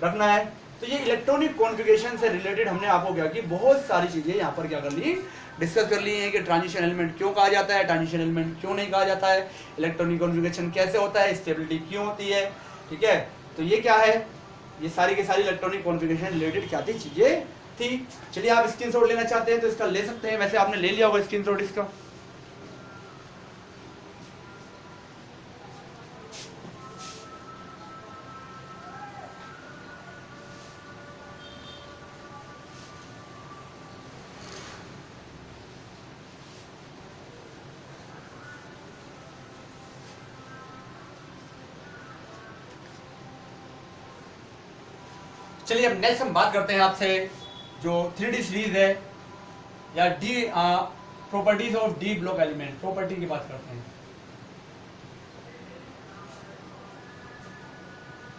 रखना है। तो ये इलेक्ट्रॉनिक कॉन्फ़िगरेशन से रिलेटेड हमने आपको क्या की बहुत सारी चीजें यहाँ पर क्या कर ली, डिस्कस कर ली है कि ट्रांजिशन एलिमेंट क्यों कहा जाता है, ट्रांजिशन एलिमेंट क्यों नहीं कहा जाता है, इलेक्ट्रॉनिक कॉन्फ़िगरेशन कैसे होता है, स्टेबिलिटी क्यों होती है। ठीक है, तो ये क्या है, ये सारी की सारी इलेक्ट्रॉनिक कॉन्फ़िगरेशन रिलेटेड क्या थी, चीजें थी। चलिए आप स्क्रीनशॉट लेना चाहते हैं तो इसका ले सकते हैं, वैसे आपने ले लिया होगा स्क्रीनशॉट इसका। चलिए अब नेक्स्ट हम बात करते हैं आपसे जो 3D सीरीज है या D properties of D block element, property की बात करते हैं।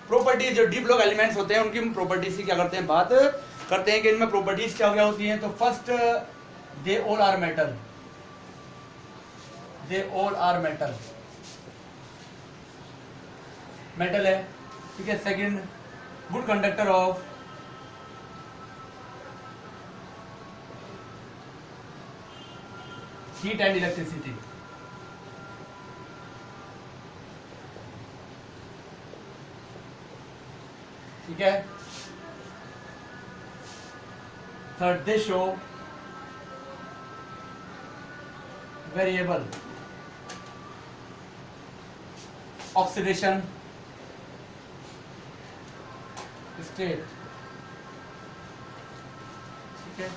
प्रॉपर्टीज जो डी ब्लॉक एलिमेंट्स होते हैं उनकी हम प्रॉपर्टीज की क्या करते हैं, बात करते हैं कि इनमें प्रॉपर्टीज क्या क्या होती हैं। तो first, they all are metal, they all are metal, metal है। ठीक है, second, good conductor of heat and electricity. ठीक है, third, they show variable oxidation state. ठीक है,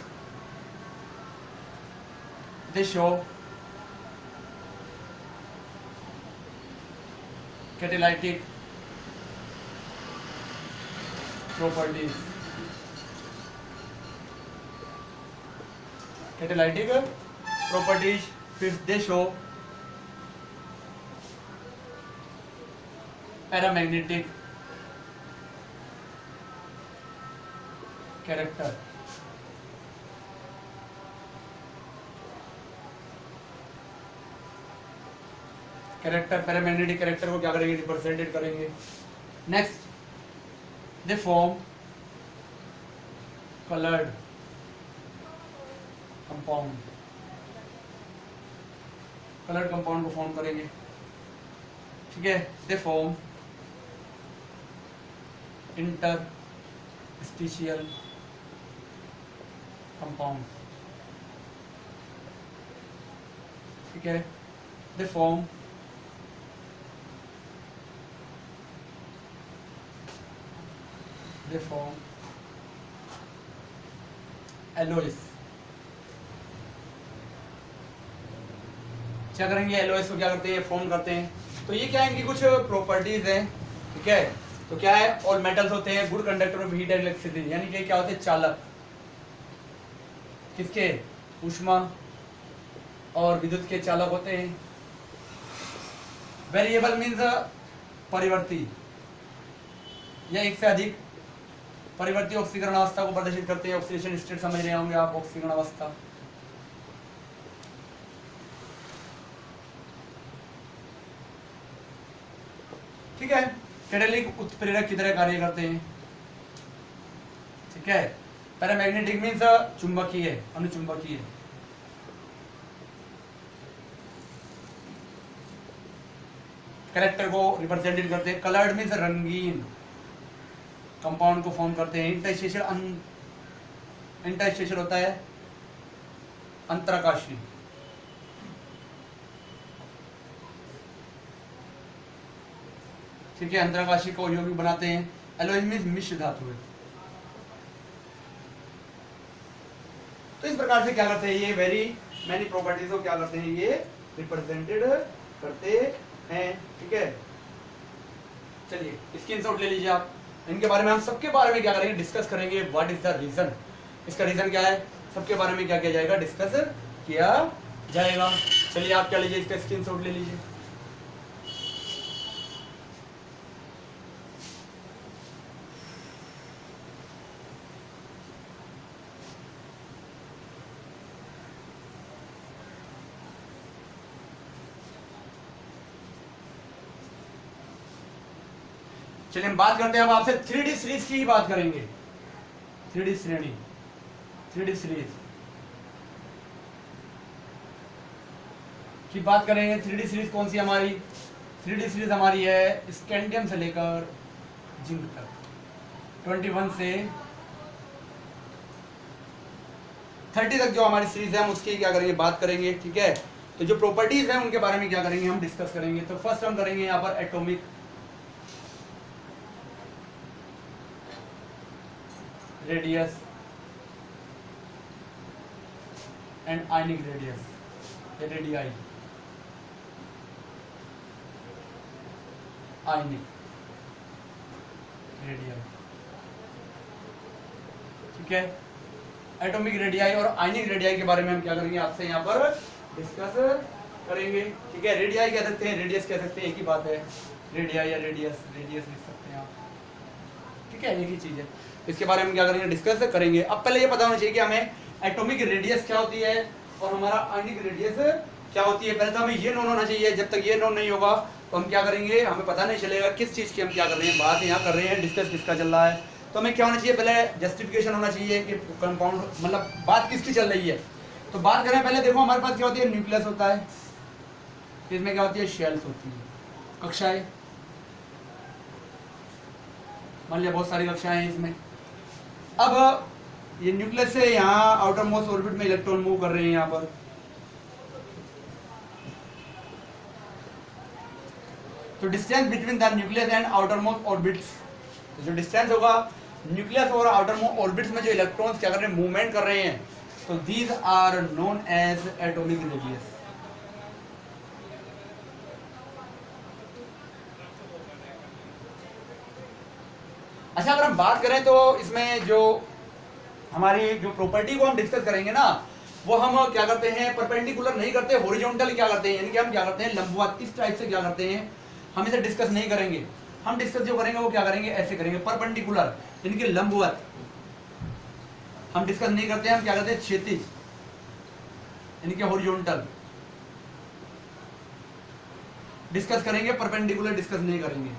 they show catalytic properties, catalytic properties. फिर they show paramagnetic character. Character, paramagnetic character को क्या करेंगे, रिप्रेजेंटेड करेंगे। Next, they form coloured compound, coloured compound को फॉर्म करेंगे। ठीक है, दे फॉर्म इंटरस्टिशियल कंपाउंड। ठीक है, दे फॉर्म एलोइस। क्या करेंगे, एलोइस को क्या करते हैं, फॉर्म करते हैं। तो ये क्या है, इनकी कुछ प्रॉपर्टीज हैं। ठीक है, तो क्या है, ऑल मेटल्स होते हैं good conductor of heat and electricity, यानी कि क्या होते हैं, चालक किसके, ऊष्मा और विद्युत के चालक होते हैं। वेरिएबल मीन्स परिवर्ती या एक से अधिक परिवर्ती ऑक्सीकरण अवस्था को प्रदर्शित करते हैं। ऑक्सीडेशन स्टेट समझ रहे होंगे आप, ऑक्सीकरण अवस्था। ठीक है, कैटालिटिक उत्प्रेरक की तरह कार्य करते हैं। ठीक है, पैरामैग्नेटिक मीन्स चुंबकीय, अनुचुंबकीय। कैरेक्टर को रिप्रेजेंटेड करते हैं। कलर्ड मीन्स रंगीन, कंपाउंड को फॉर्म करते हैं। इंटरस्टेशियल होता है अंतराकाशी। ठीक है, अंतराकाशी को यौगिक बनाते हैं। एलोई मीन्स मिश्र धातु है। तो इस प्रकार से क्या करते हैं, ये वेरी मैनी प्रॉपर्टीज को क्या करते हैं, ये रिप्रेजेंटेड करते हैं। ठीक है, चलिए स्क्रीनशॉट ले लीजिए आप। इनके बारे में हम सबके बारे में क्या करेंगे, डिस्कस करेंगे। व्हाट इज द रीजन, इसका रीजन क्या है, सबके बारे में क्या किया जाएगा, डिस्कस किया जाएगा। चलिए आप क्या लीजिए, इसका स्क्रीनशॉट ले लीजिए। चलिए हम बात करते हैं, अब आपसे 3D सीरीज की ही बात करेंगे। 3D श्रेणी, 3D सीरीज की बात करेंगे। 3D सीरीज कौन सी हमारी? 3D सीरीज हमारी है स्कैंडियम से लेकर जिंक तक, 21 से 30 तक जो हमारी सीरीज है हम उसकी क्या करेंगे, बात करेंगे। ठीक है, तो जो प्रॉपर्टीज हैं उनके बारे में क्या करेंगे, हम डिस्कस करेंगे। तो फर्स्ट हम करेंगे यहाँ पर atomic radius and ionic radius, radii, ionic radii. ठीक है, एटॉमिक रेडियाई और आयनिक रेडियाई के बारे में हम क्या करेंगे, आपसे यहाँ पर डिस्कस करेंगे। ठीक है, रेडियाई कह सकते हैं, रेडियस कह सकते हैं, एक ही बात है, रेडियाई या रेडियस, रेडियस लिख सकते हैं आप। ठीक है, एक ही चीज है, इसके बारे में क्या करेंगे, डिस्कस करेंगे। अब पहले ये पता होना चाहिए कि हमें एटॉमिक रेडियस क्या होती है और हमारा आयनिक रेडियस क्या होती है। पहले तो हमें ये नोन होना चाहिए, जब तक ये नोन नहीं होगा तो हम क्या करेंगे, हमें पता नहीं चलेगा किस चीज़ की हम क्या कर रहे हैं, बात यहाँ कर रहे हैं, डिस्कस किसका चल रहा है। तो हमें क्या होना चाहिए, पहले जस्टिफिकेशन होना चाहिए कि कंपाउंड मतलब बात किसकी चल रही है। तो बात करें पहले, देखो हमारे पास क्या होती है, न्यूक्लियस होता है, इसमें क्या होती है, शेल्स होती है, कक्षाएं, मान लिया बहुत सारी कक्षाएं हैं इसमें। अब ये न्यूक्लियस से यहाँ आउटर मोस्ट ऑर्बिट में इलेक्ट्रॉन मूव कर रहे हैं यहाँ पर। तो distance between the nucleus and outer most orbits, तो जो डिस्टेंस होगा न्यूक्लियस और आउटर मोस्ट ऑर्बिट्स में जो इलेक्ट्रॉन्स क्या कर रहे हैं, मूवमेंट कर रहे हैं, तो these are known as atomic radius. अच्छा, अगर हम बात करें तो इसमें जो हमारी जो प्रॉपर्टी को हम डिस्कस करेंगे ना, वो हम क्या करते हैं, परपेंडिकुलर नहीं करते, हॉरिजॉन्टल क्या करते हैं, यानी कि हम क्या करते हैं, लंबवत, इस टाइप से क्या करते हैं, हम इसे डिस्कस नहीं करेंगे। हम डिस्कस जो करेंगे वो क्या करेंगे, ऐसे करेंगे, परपेंडिकुलर यानी कि लंबवत हम डिस्कस नहीं करते हैं, हम क्या करते हैं, क्षैतिज यानी कि हॉरिजॉन्टल डिस्कस करेंगे, परपेंडिकुलर डिस्कस नहीं करेंगे।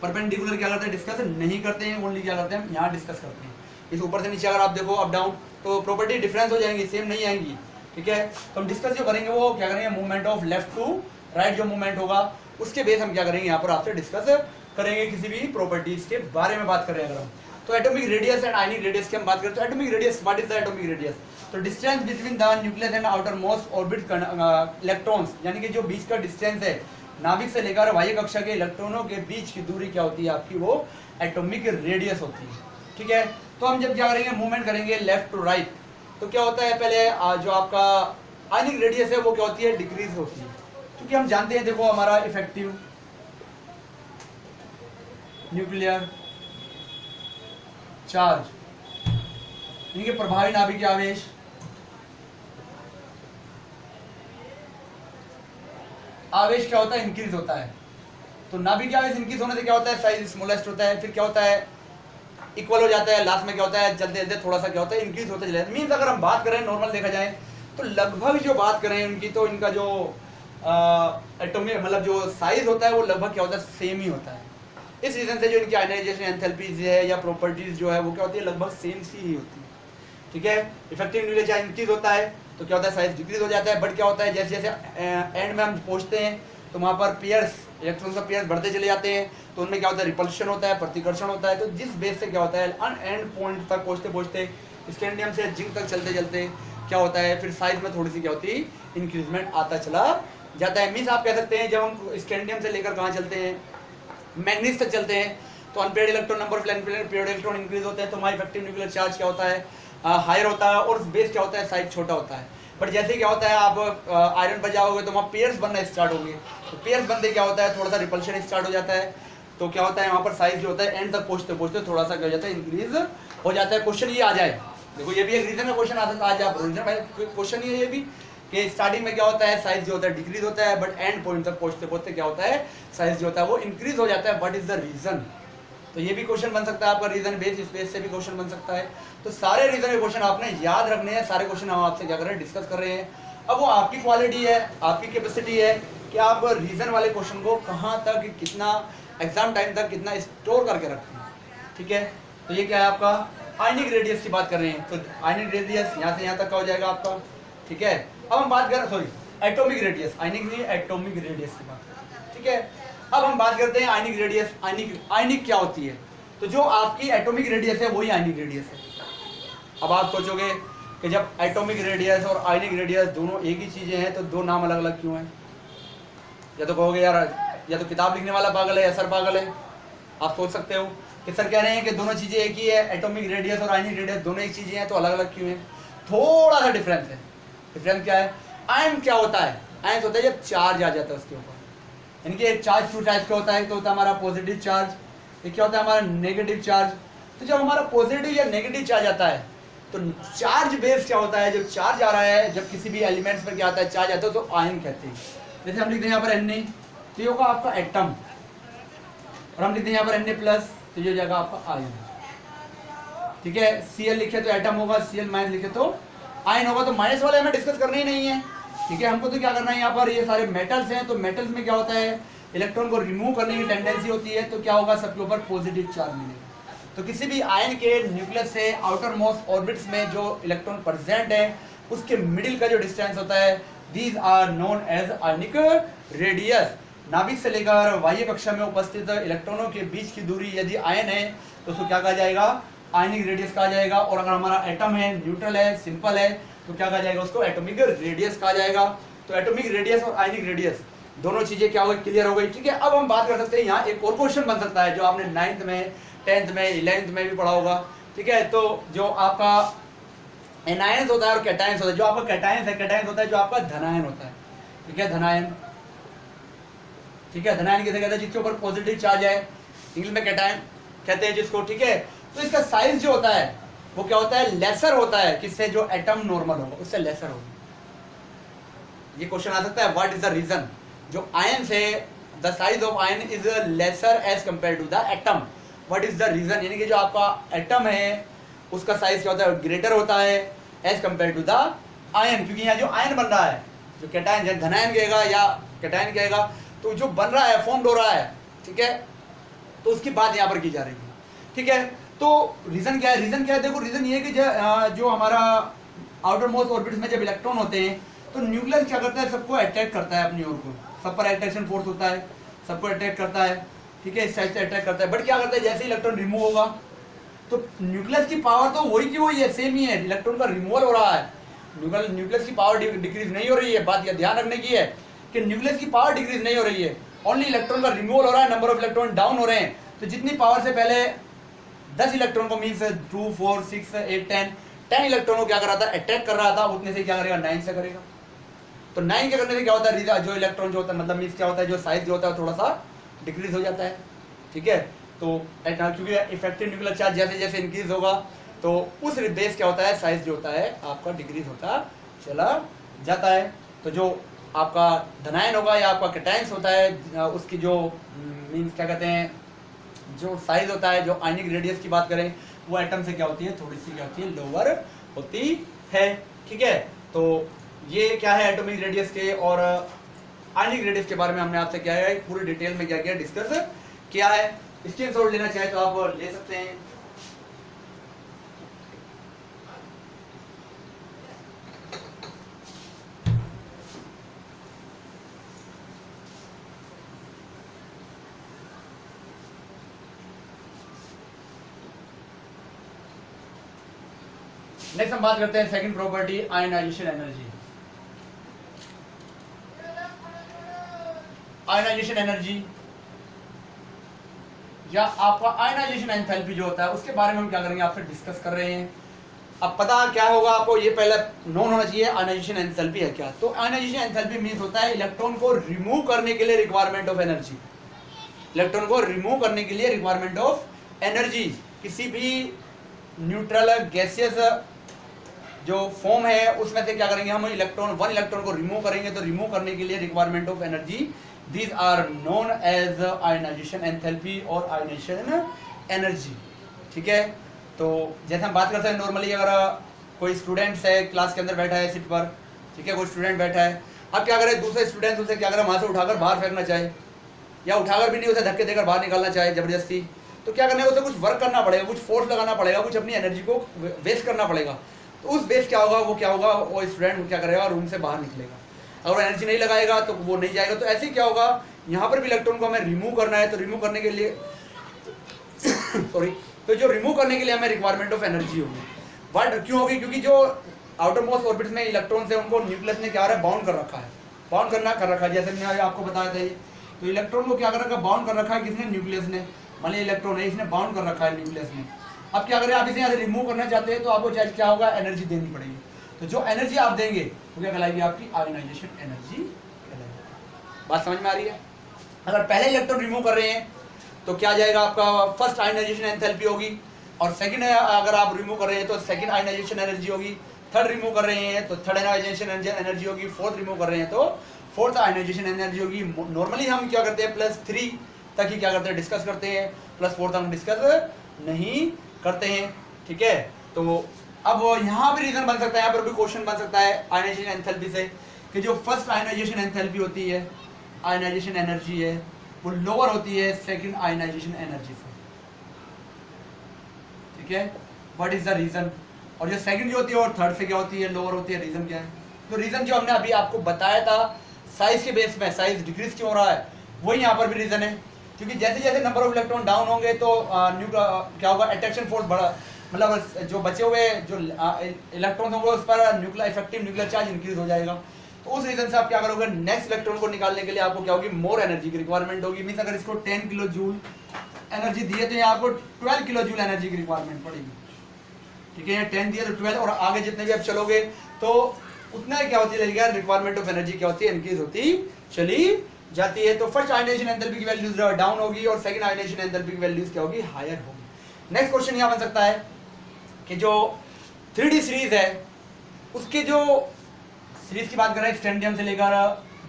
परपेंडिकुलर क्या करते हैं, डिस्कस नहीं करते हैं, ओनली क्या करते हैं, हम यहाँ डिस्कस करते हैं। इस ऊपर से नीचे अगर आप देखो अप डाउन तो प्रॉपर्टी डिफरेंस हो जाएंगी, सेम नहीं आएंगी। ठीक है, तो हम डिस्कस जो करेंगे वो क्या करेंगे, movement of left to right जो मूवमेंट होगा उसके बेस हम क्या करेंगे, यहाँ पर आपसे डिस्कस करेंगे किसी भी प्रॉपर्टीज के बारे में बात करें अगर हम। तो atomic radius and ionic radius की हम बात करें तो atomic radius, what is the atomic radius, तो distance between the nucleus and outermost orbit electrons, यानी कि जो बीच का डिस्टेंस है नाभिक से लेकर बाह्य कक्षा के इलेक्ट्रॉनों के बीच की दूरी क्या होती है आपकी, वो एटॉमिक रेडियस होती है। ठीक है, तो हम जब क्या करेंगे, मूवमेंट करेंगे लेफ्ट टू राइट, तो क्या होता है, पहले जो आपका आयनिक रेडियस है वो क्या होती है, डिक्रीज होती है, क्योंकि हम जानते हैं, देखो हमारा इफेक्टिव न्यूक्लियर चार्ज यानी कि प्रभावी नाभिकीय आवेश, आवेश क्या होता है, इंक्रीज होता है। तो नाभिकीय आवेश इंक्रीज होने से क्या होता है, साइज स्मॉलेस्ट होता है, फिर क्या होता है, इक्वल हो जाता है, लास्ट में क्या होता है, चलते चलते थोड़ा सा क्या होता है, इंक्रीज होता चला जाता है। मीन्स अगर हम बात करें नॉर्मल देखा जाए तो लगभग जो बात करें उनकी, तो इनका जो एटॉमिक मतलब जो साइज होता है वो लगभग क्या होता है, सेम ही होता है। इस रीजन से जो इनकी आयनाइजेशन एंथैल्पीज है या प्रॉपर्टीज जो है वो क्या होती है, लगभग सेम सी ही होती है। ठीक है, इफेक्टिव न्यूक्लियर चार्ज इंक्रीज होता है तो क्या होता है, साइज डिक्रीज हो जाता है। बट क्या होता है, जैसे जैसे एंड में हम पहुंचते हैं तो वहाँ पर पेयर्स, इलेक्ट्रॉन का पेयर्स बढ़ते चले जाते हैं, तो उनमें क्या होता है, रिपल्शन होता है, प्रतिकर्षण होता है। तो जिस बेस से क्या होता है, एंड पॉइंट तक पहुँचते पहुँचते स्कैंडियम से जिंक तक चलते चलते क्या होता है, फिर साइज में थोड़ी सी क्या होती है, इंक्रीजमेंट आता चला जाता है। मीन्स आप कह सकते हैं जब हम स्कैंडियम से लेकर कहाँ चलते हैं, मैग्नीज तक चलते हैं, तो unpaired electron number of paired electron increase होते हैं, तो हमारा इफेक्टिव न्यूक्लियर चार्ज क्या होता है, हायर होता है, और बेस क्या होता है, साइज छोटा होता है। बट जैसे क्या होता है, आप आयरन पर जाओगे तो वहाँ पेयर्स बनना स्टार्ट होंगे, तो पेयर्स बनते क्या होता है, थोड़ा सा रिपल्शन स्टार्ट हो जाता है, तो क्या होता है वहाँ पर साइज जो होता है एंड तक पहुँचते पहुँचते थोड़ा सा क्या हो जाता है, इंक्रीज हो जाता है। क्वेश्चन ये आ जाए, देखो ये भी एक रीजन का क्वेश्चन आता है, आज आप क्वेश्चन ये भी कि स्टार्टिंग में क्या होता है, साइज जो होता है डिक्रीज होता है, बट एंड पॉइंट तक पहुँचते पहुँचते क्या होता है, साइज जो होता है वो इंक्रीज हो जाता है। व्हाट इज द रीजन, तो ये भी क्वेश्चन बन सकता है आपका, रीजन बेस स्पेस से भी क्वेश्चन बन सकता है। तो सारे रीजन के क्वेश्चन आपने याद रखने हैं, सारे क्वेश्चन हम आपसे क्या कर रहे हैं, डिस्कस कर रहे हैं। अब वो आपकी क्वालिटी है, आपकी कैपेसिटी है कि आप रीजन वाले क्वेश्चन को कहाँ तक, कितना एग्जाम टाइम तक कितना स्टोर करके रखते हैं। ठीक है। तो ये क्या है आपका आयनिक रेडियस की बात कर रहे हैं, तो आयनिक रेडियस यहाँ से यहाँ तक का हो जाएगा आपका, ठीक है। अब हम बात कर सॉरी एटॉमिक रेडियस, आयनिक नहीं एटॉमिक रेडियस की बात करते हैं, ठीक है। अब हम बात करते हैं आयनिक रेडियस। आयनिक क्या होती है, तो जो आपकी एटॉमिक रेडियस है वही आयनिक रेडियस है। अब आप सोचोगे कि जब एटॉमिक रेडियस और आयनिक रेडियस दोनों एक ही चीजें हैं तो दो नाम अलग अलग क्यों हैं? या तो कहोगे यार या तो किताब लिखने वाला पागल है या सर पागल है। आप सोच सकते हो कि सर कह रहे हैं कि दोनों चीजें एक ही है, एटॉमिक रेडियस और आयनिक रेडियस दोनों एक चीजें हैं, तो अलग अलग क्यों है? थोड़ा सा डिफरेंस है। डिफरेंस क्या है? आयन क्या होता है? आयन होता है जब चार्ज आ जाता है उसके ऊपर, यानी कि चार्ज टू टाइप का होता है, तो होता है हमारा पॉजिटिव चार्ज, ये क्या होता है हमारा नेगेटिव चार्ज। तो जब हमारा पॉजिटिव या नेगेटिव चार्ज आता है तो चार्ज बेस क्या होता है, जब चार्ज आ रहा है, जब किसी भी एलिमेंट्स पर क्या आता है चार्ज आता है तो आयन कहते हैं। जैसे हम लिखते हैं यहाँ पर Na, तो ये होगा आपका एटम, और हम लिखते हैं यहाँ पर Na प्लस, तो ये हो जाएगा आपका आयन, ठीक है। Cl लिखे तो एटम होगा, Cl माइनस लिखे तो आयन होगा। तो माइनस वाले हमें डिस्कस करना ही नहीं है, ठीक है। हमको तो क्या करना है, यहाँ पर ये सारे मेटल्स हैं, तो मेटल्स में क्या होता है इलेक्ट्रॉन को रिमूव करने की टेंडेंसी होती है, तो क्या होगा सबके ऊपर पॉजिटिव चार्ज मिलेगा। तो किसी भी आयन के न्यूक्लियस से आउटर मोस्ट ऑर्बिट्स में जो इलेक्ट्रॉन प्रेजेंट है उसके मिडिल का जो डिस्टेंस होता है, these are known as ionic radius. नाभिक से लेकर बाह्य कक्षा में उपस्थित इलेक्ट्रॉनों के बीच की दूरी यदि आयन है तो उसको क्या कहा जाएगा, आयनिक रेडियस कहा जाएगा। और अगर हमारा एटम है, न्यूट्रल है, सिंपल है, तो क्या कहा जाएगा, उसको एटॉमिक रेडियस कहा जाएगा। तो एटॉमिक रेडियस और आयनिक रेडियस दोनों चीजें क्या हो गई, क्लियर हो गई, ठीक है। अब हम बात कर सकते हैं, यहाँ एक और क्वेश्चन बन सकता है जो आपने 9th में, 10th में, 11th में भी पढ़ा होगा, ठीक है। तो जो आपका एनायंस होता है और कैटायंस होता है, जो आपका कैटायंस है, कैटायंस होता है जो आपका धनायन होता है, ठीक है, धनायन, ठीक है। धनायन किसे कहते हैं, जिसके ऊपर पॉजिटिव चार्ज है, इंग्लिश में कैटायन कहते हैं जिसको, ठीक है। तो इसका साइज जो होता है वो क्या होता है, लेसर होता है, किससे, जो एटम नॉर्मल होगा उससे लेसर होगा। ये क्वेश्चन आ सकता है, व्हाट इज द रीजन, जो आयन है the size of ion is lesser as compare to the atom, what is the reason, यानी कि जो आपका एटम है उसका साइज क्या होता है, ग्रेटर होता है as compare to the ion. क्योंकि यहाँ जो आयन बन रहा है, जो कैटायन धनायन कहेगा या कैटायन कहेगा, तो जो बन रहा है, फॉर्म हो रहा है, ठीक है, तो उसकी बात यहाँ पर की जा रही है, ठीक है। तो रीजन क्या है, रीजन क्या है, देखो रीजन ये है कि जो हमारा आउटर मोस्ट ऑर्बिट्स में जब इलेक्ट्रॉन होते हैं तो न्यूक्लियस क्या करता है, सबको अट्रैक्ट करता है अपनी ओर को, सब पर अट्रैक्शन फोर्स होता है, सबको अट्रैक्ट करता है, ठीक है, इस साइड से अट्रैक्ट करता है। बट क्या करता है, जैसे इलेक्ट्रॉन रिमूव होगा तो न्यूक्लियस की पावर तो वही की वही है, सेम ही है, इलेक्ट्रॉन का रिमूवल हो रहा है, न्यूक्लियस की पावर डिक्रीज नहीं हो रही है। बात यह ध्यान रखने की है कि न्यूक्लियस की पावर डिक्रीज नहीं हो रही है, ओनली इलेक्ट्रॉन का रिमूवल हो रहा है, नंबर ऑफ इलेक्ट्रॉन डाउन हो रहे हैं। तो जितनी पावर से पहले 10 इलेक्ट्रॉन को मीन्स 2, 4, 6, 8, 10 इलेक्ट्रॉन को क्या कर रहा था, अट्रैक्ट कर रहा था, उतने से क्या करेगा, 9 से करेगा। तो 9 के करने से क्या होता है, जो इलेक्ट्रॉन जो होता है, मतलब मीन्स क्या होता है, जो साइज जो होता है थोड़ा सा डिक्रीज हो जाता है, ठीक है। तो क्योंकि इफेक्टिव न्यूक्लियर चार्ज जैसे जैसे इंक्रीज होगा तो उस बेस क्या होता है, साइज जो होता है आपका डिक्रीज होता चला जाता है। तो जो आपका धनायन होगा या आपका कैटायंस होता है, उसकी जो मीन्स क्या कहते हैं, जो साइज होता है, जो आयनिक रेडियस की बात करें, वो एटम से क्या होती है, थोड़ी सी क्या होती है, लोअर होती है, ठीक है। तो ये क्या है एटॉमिक रेडियस के और आयनिक रेडियस के बारे में हमने आपसे क्या है पूरी डिटेल में क्या किया, डिस्कस किया है। स्क्रीनशॉट लेना चाहे तो आप ले सकते हैं। नेक्स्ट हम बात करते हैं second property, ionization energy. Ionization energy या आपका आयनाइजेशन एंथैल्पी जो होता है उसके बारे में हम क्या करेंगे, आपसे डिस्कस कर रहे हैं। अब पता क्या होगा आपको, ये पहले नोन होना चाहिए आयनाइजेशन एंथैल्पी है क्या। तो आयनाइजेशन एंथैल्पी मींस होता है इलेक्ट्रॉन को रिमूव करने के लिए रिक्वायरमेंट ऑफ एनर्जी, इलेक्ट्रॉन को रिमूव करने के लिए रिक्वायरमेंट ऑफ एनर्जी। किसी भी न्यूट्रल गैसियस जो फॉर्म है उसमें से क्या करेंगे हम, वन इलेक्ट्रॉन को रिमूव करेंगे, तो रिमूव करने के लिए requirement of energy, these are known as ionization enthalpy और ionization energy, ठीक है। तो जैसे हम बात करते हैं नॉर्मली, अगर कोई स्टूडेंट्स है क्लास के अंदर बैठा है सीट पर, ठीक है, कोई स्टूडेंट बैठा है, अब क्या करें, दूसरे स्टूडेंट्स उसे क्या करें, वहाँ से उठाकर बाहर फेंकना चाहे, या उठाकर भी नहीं, उसे धक्के देकर बाहर निकालना चाहे जबरदस्ती, तो क्या करना है, उसे कुछ वर्क करना पड़ेगा, कुछ फोर्स लगाना पड़ेगा, कुछ अपनी एनर्जी को वेस्ट करना पड़ेगा। तो उस बेस क्या होगा, वो क्या होगा, वो स्टूडेंट क्या करेगा, रूम से बाहर निकलेगा। अगर एनर्जी नहीं लगाएगा तो वो नहीं जाएगा। तो ऐसे ही क्या होगा, यहाँ पर भी इलेक्ट्रॉन को हमें रिमूव करना है, तो रिमूव करने के लिए सॉरी, तो जो रिमूव करने के लिए हमें रिक्वायरमेंट ऑफ एनर्जी होगी। बट क्यों होगी, क्योंकि जो आउटर मोस्ट ऑर्बिट्स में इलेक्ट्रॉन से उनको न्यूक्लियस ने क्या बाउंड कर रखा है, बाउंड कर रखा है। जैसे मैंने आपको बताया था ये, तो इलेक्ट्रॉन को क्या कर रखा है, बाउंड कर रखा है किसने, न्यूक्लियस ने। मान लीजिए इलेक्ट्रॉन है, इसने बाउंड कर रखा है न्यूक्लियस ने। अब क्या करें, आप इसे यहाँ से रिमूव करना चाहते हैं, तो आपको क्या होगा, एनर्जी देनी पड़ेगी। तो जो एनर्जी आप देंगे वो क्या कहलाएगी, आपकी आयोनाइजेशन एनर्जी कहलाएगी। बात समझ में आ रही है। अगर पहले इलेक्ट्रॉन रिमूव कर रहे हैं तो क्या जाएगा, आपका फर्स्ट आयोनाइजेशन एंथैल्पी होगी, और सेकंड अगर आप रिमूव कर रहे हैं तो सेकंड आयोनाइजेशन एनर्जी होगी। थर्ड रिमूव कर रहे हैं तो थर्ड आयोनाइजेशन एनर्जी होगी। फोर्थ रिमूव कर रहे हैं तो फोर्थ आयोनाइजेशन एनर्जी होगी। नॉर्मली हम क्या करते हैं, +3 तक ही क्या करते हैं, डिस्कस करते हैं, +4 हम डिस्कस नहीं करते हैं। ठीक है, तो अब यहाँ भी रीजन बन सकता है, यहाँ पर भी क्वेश्चन बन सकता है आयोनाइजेशन एंथैल्पी से, कि जो फर्स्ट आयोनाइजेशन एंथैल्पी होती है, आयोनाइजेशन एनर्जी है, वो लोअर होती है सेकंड आयोनाइजेशन एनर्जी से। ठीक है, व्हाट इज द रीजन। और जो सेकंड जो होती है और थर्ड से क्या होती है, लोअर होती है। रीजन क्या है, तो रीजन जो हमने अभी आपको बताया था, साइज के बेस में, साइज डिक्रीज क्यों हो रहा है, वही यहाँ पर भी रीजन है। क्योंकि जैसे जैसे नंबर ऑफ इलेक्ट्रॉन डाउन होंगे तो क्या होगा, अट्रैक्शन फोर्स बढ़ा, मतलब जो बचे हुए जो इलेक्ट्रॉन होंगे उस पर nuclear effective nuclear charge increase हो जाएगा। तो उस रीजन से आप क्या करोगे, नेक्स्ट इलेक्ट्रॉन को निकालने के लिए आपको क्या होगी, मोर एनर्जी की रिक्वायरमेंट होगी। मींस अगर इसको 10 किलो जूल एनर्जी दिए तो यहाँ आपको 12 किलो जूल एनर्जी की रिक्वायरमेंट पड़ेगी। ठीक है, 10 दिया तो 12, और आगे जितने भी आप चलोगे तो उतना क्या होती है, रिक्वायरमेंट ऑफ एनर्जी क्या होती है, इंक्रीज होती चली जाती है। तो फर्स्ट आयोनाइजेशन एंथैल्पी की वैल्यूज डाउन होगी और सेकंड आयोनाइजेशन एंथैल्पी की वैल्यूज क्या होगी, हायर होगी। नेक्स्ट क्वेश्चन यहाँ बन सकता है कि जो 3D सीरीज है, उसके जो सीरीज की बात कर रहे हैं स्टैंडियम से लेकर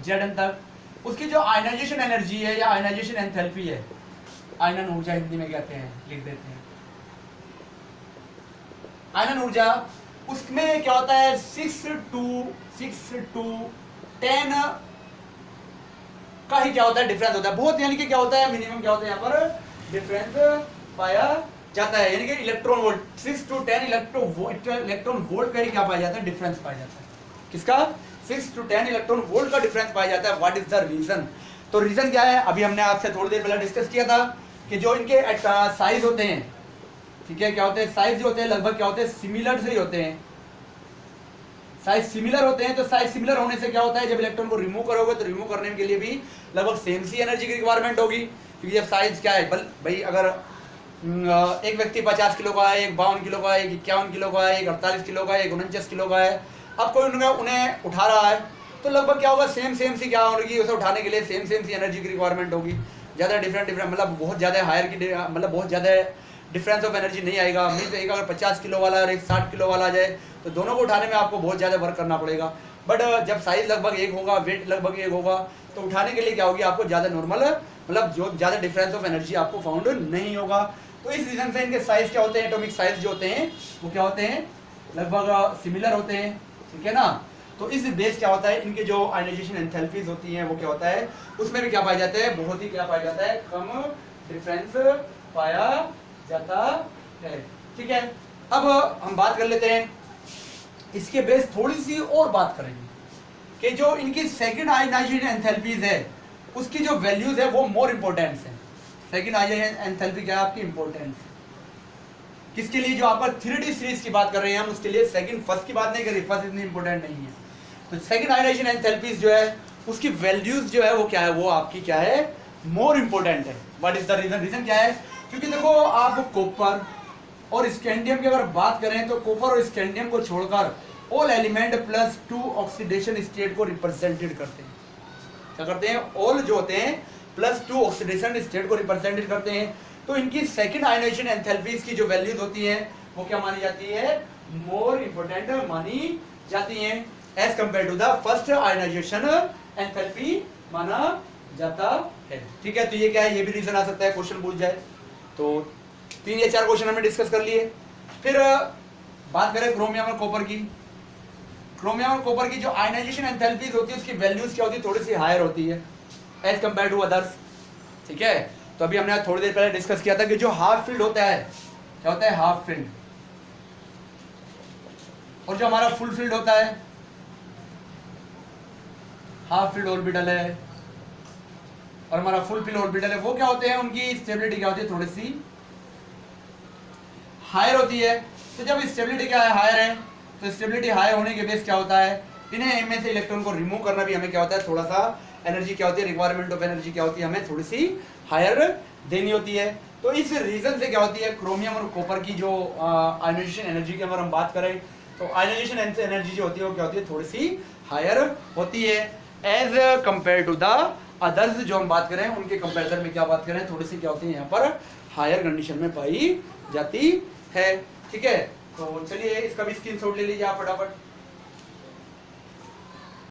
Zn तक, उसकी जो आयोनाइजेशन एनर्जी है या आयोनाइजेशन एंथैल्पी है, आयनन ऊर्जा हिंदी में कहते हैं, लिख देते हैं आयनन ऊर्जा, उसमें क्या होता है 6 to 10 का ही क्या होता है, डिफरेंस होता है। बहुत यानी कि क्या होता है, मिनिमम क्या होता है यहाँ पर डिफरेंस पाया जाता है। यानी कि electron volt 6 to 10 electron volt का ही क्या पाया जाता है, डिफरेंस पाया जाता है। किसका, 6 to 10 इलेक्ट्रॉन वोल्ट का डिफरेंस पाया जाता है। What is the reason. तो रीजन क्या है, अभी हमने आपसे थोड़ी देर पहले डिस्कस किया था कि जो इनके साइज होते हैं, ठीक है, क्या होते हैं, साइज जो होते हैं लगभग क्या होते हैं, सिमिलर से ही होते हैं। साइज सिमिलर होते हैं, तो साइज सिमिलर होने से क्या होता है, जब इलेक्ट्रॉन को रिमूव करोगे तो रिमूव करने के लिए भी लगभग सेम सी एनर्जी की रिक्वायरमेंट होगी। क्योंकि जब साइज क्या है, भाई अगर एक व्यक्ति 50 किलो का है, एक 52 किलो का है, एक 51 किलो का है, एक 48 किलो का है, एक 49 किलो का है, अब कोई उन्हें उठा रहा है तो लगभग क्या होगा, सेम सी क्या होगी, उसे उठाने के लिए सेम सी एनर्जी की रिक्वायरमेंट होगी। ज़्यादा डिफरेंट मतलब बहुत ज़्यादा हायर की मतलब बहुत ज़्यादा डिफरेंस ऑफ एनर्जी नहीं आएगा। मीन्स एक अगर 50 किलो वाला और एक 60 किलो वाला आ जाए तो दोनों को उठाने में आपको बहुत ज़्यादा वर्क करना पड़ेगा। बट जब साइज लगभग एक होगा, वेट लगभग एक होगा, तो उठाने के लिए क्या होगी, आपको ज़्यादा नॉर्मल मतलब जो ज़्यादा डिफरेंस ऑफ एनर्जी आपको फाउंड नहीं होगा। तो इस रीज़न से इनके साइज क्या होते हैं, एटॉमिक साइज जो होते हैं वो क्या होते हैं, लगभग सिमिलर होते हैं। ठीक है ना। तो इस बेस क्या होता है, इनके जो आयनाइजेशन एंथैल्पीज होती हैं वो क्या होता है, उसमें भी क्या पाया जाता है, बहुत ही क्या पाया जाता है, कम डिफरेंस पाया जाता है। ठीक है, अब हम बात कर लेते हैं इसके बेस, थोड़ी सी और बात करेंगे कि जो इनकी सेकंड आयनाइजेशन एंथैल्पीज है उसकी जो वैल्यूज है वो मोर इंपॉर्टेंस है। सेकंड आयनाइजेशन एंथैल्पी क्या है आपकी, इंपॉर्टेंस किसके लिए, जो आपका 3D सीरीज की बात कर रहे हैं हम, उसके लिए सेकंड, फर्स्ट की बात नहीं कर रही, फर्स्ट इतनी इंपॉर्टेंट नहीं है। तो सेकंड आयनाइजेशन एंथैल्पीज जो है उसकी वैल्यूज जो है वो क्या है, वो आपकी क्या है, मोर इंपॉर्टेंट है। What is the reason, reason क्या है, क्योंकि देखो आप कॉपर और स्कैंडियम की अगर बात करें तो कॉपर और स्कैंडियम को छोड़कर ऑल एलिमेंट +2 ऑक्सीडेशन स्टेट को रिप्रेजेंटेड करते हैं। क्या करते हैं, ऑल जो होते हैं +2 ऑक्सीडेशन स्टेट को रिप्रेजेंटेड करते हैं। तो इनकी सेकंड आयनाइजेशन एंथैल्पीज की जो वैल्यूज होती हैं वो क्या मानी जाती है, मोर इंपॉर्टेंट मानी जाती हैं as compare to the first ionization enthalpy माना जाता है। ठीक है, तो ये क्या है, ये भी रीजन आ सकता है, क्वेश्चन पूछ जाए। तो 3 या 4 क्वेश्चन हमने डिस्कस कर लिए। फिर बात करें क्रोमियम और कॉपर की। क्रोमियम और कॉपर की जो आयनाइजेशन एंथैल्पीज होती है उसकी वैल्यूज क्या होती है, थोड़ी सी हायर होती है एज कंपेयर टू अदर्स। ठीक है, तो अभी हमने थोड़ी देर पहले डिस्कस किया था कि जो हाफ फील्ड होता है, क्या होता है, हाफ फील्ड, और जो हमारा फुल फील्ड होता है, हाफ फील्ड ऑर्बिटल है और हमारा फुल फील्ड ऑर्बिटल है, वो क्या होते हैं, उनकी स्टेबिलिटी क्या होती है, थोड़ी सी हायर होती है। तो जब स्टेबिलिटी क्या है, हायर है, तो स्टेबिलिटी हायर होने के बेस क्या होता है, इन्हें इनमें से इलेक्ट्रॉन को रिमूव करना भी हमें क्या होता है, थोड़ा सा एनर्जी क्या होती है, रिक्वायरमेंट ऑफ एनर्जी क्या होती है, हमें थोड़ी सी हायर देनी होती है। तो इस रीजन से क्या होती है, क्रोमियम और कॉपर की जो आयनाइजेशन एनर्जी की अगर हम बात करें, तो आयनाइजेशन एनर्जी जो होती है वो क्या होती है, थोड़ी सी हायर होती है as compare to the others. जो हम बात करें उनके कंपेरिजन में क्या बात करें, थोड़ी सी क्या होती है यहाँ पर हायर कंडीशन में पाई जाती है। ठीक है, तो चलिए इसका भी स्क्रीनशॉट ले लीजिए आप फटाफट।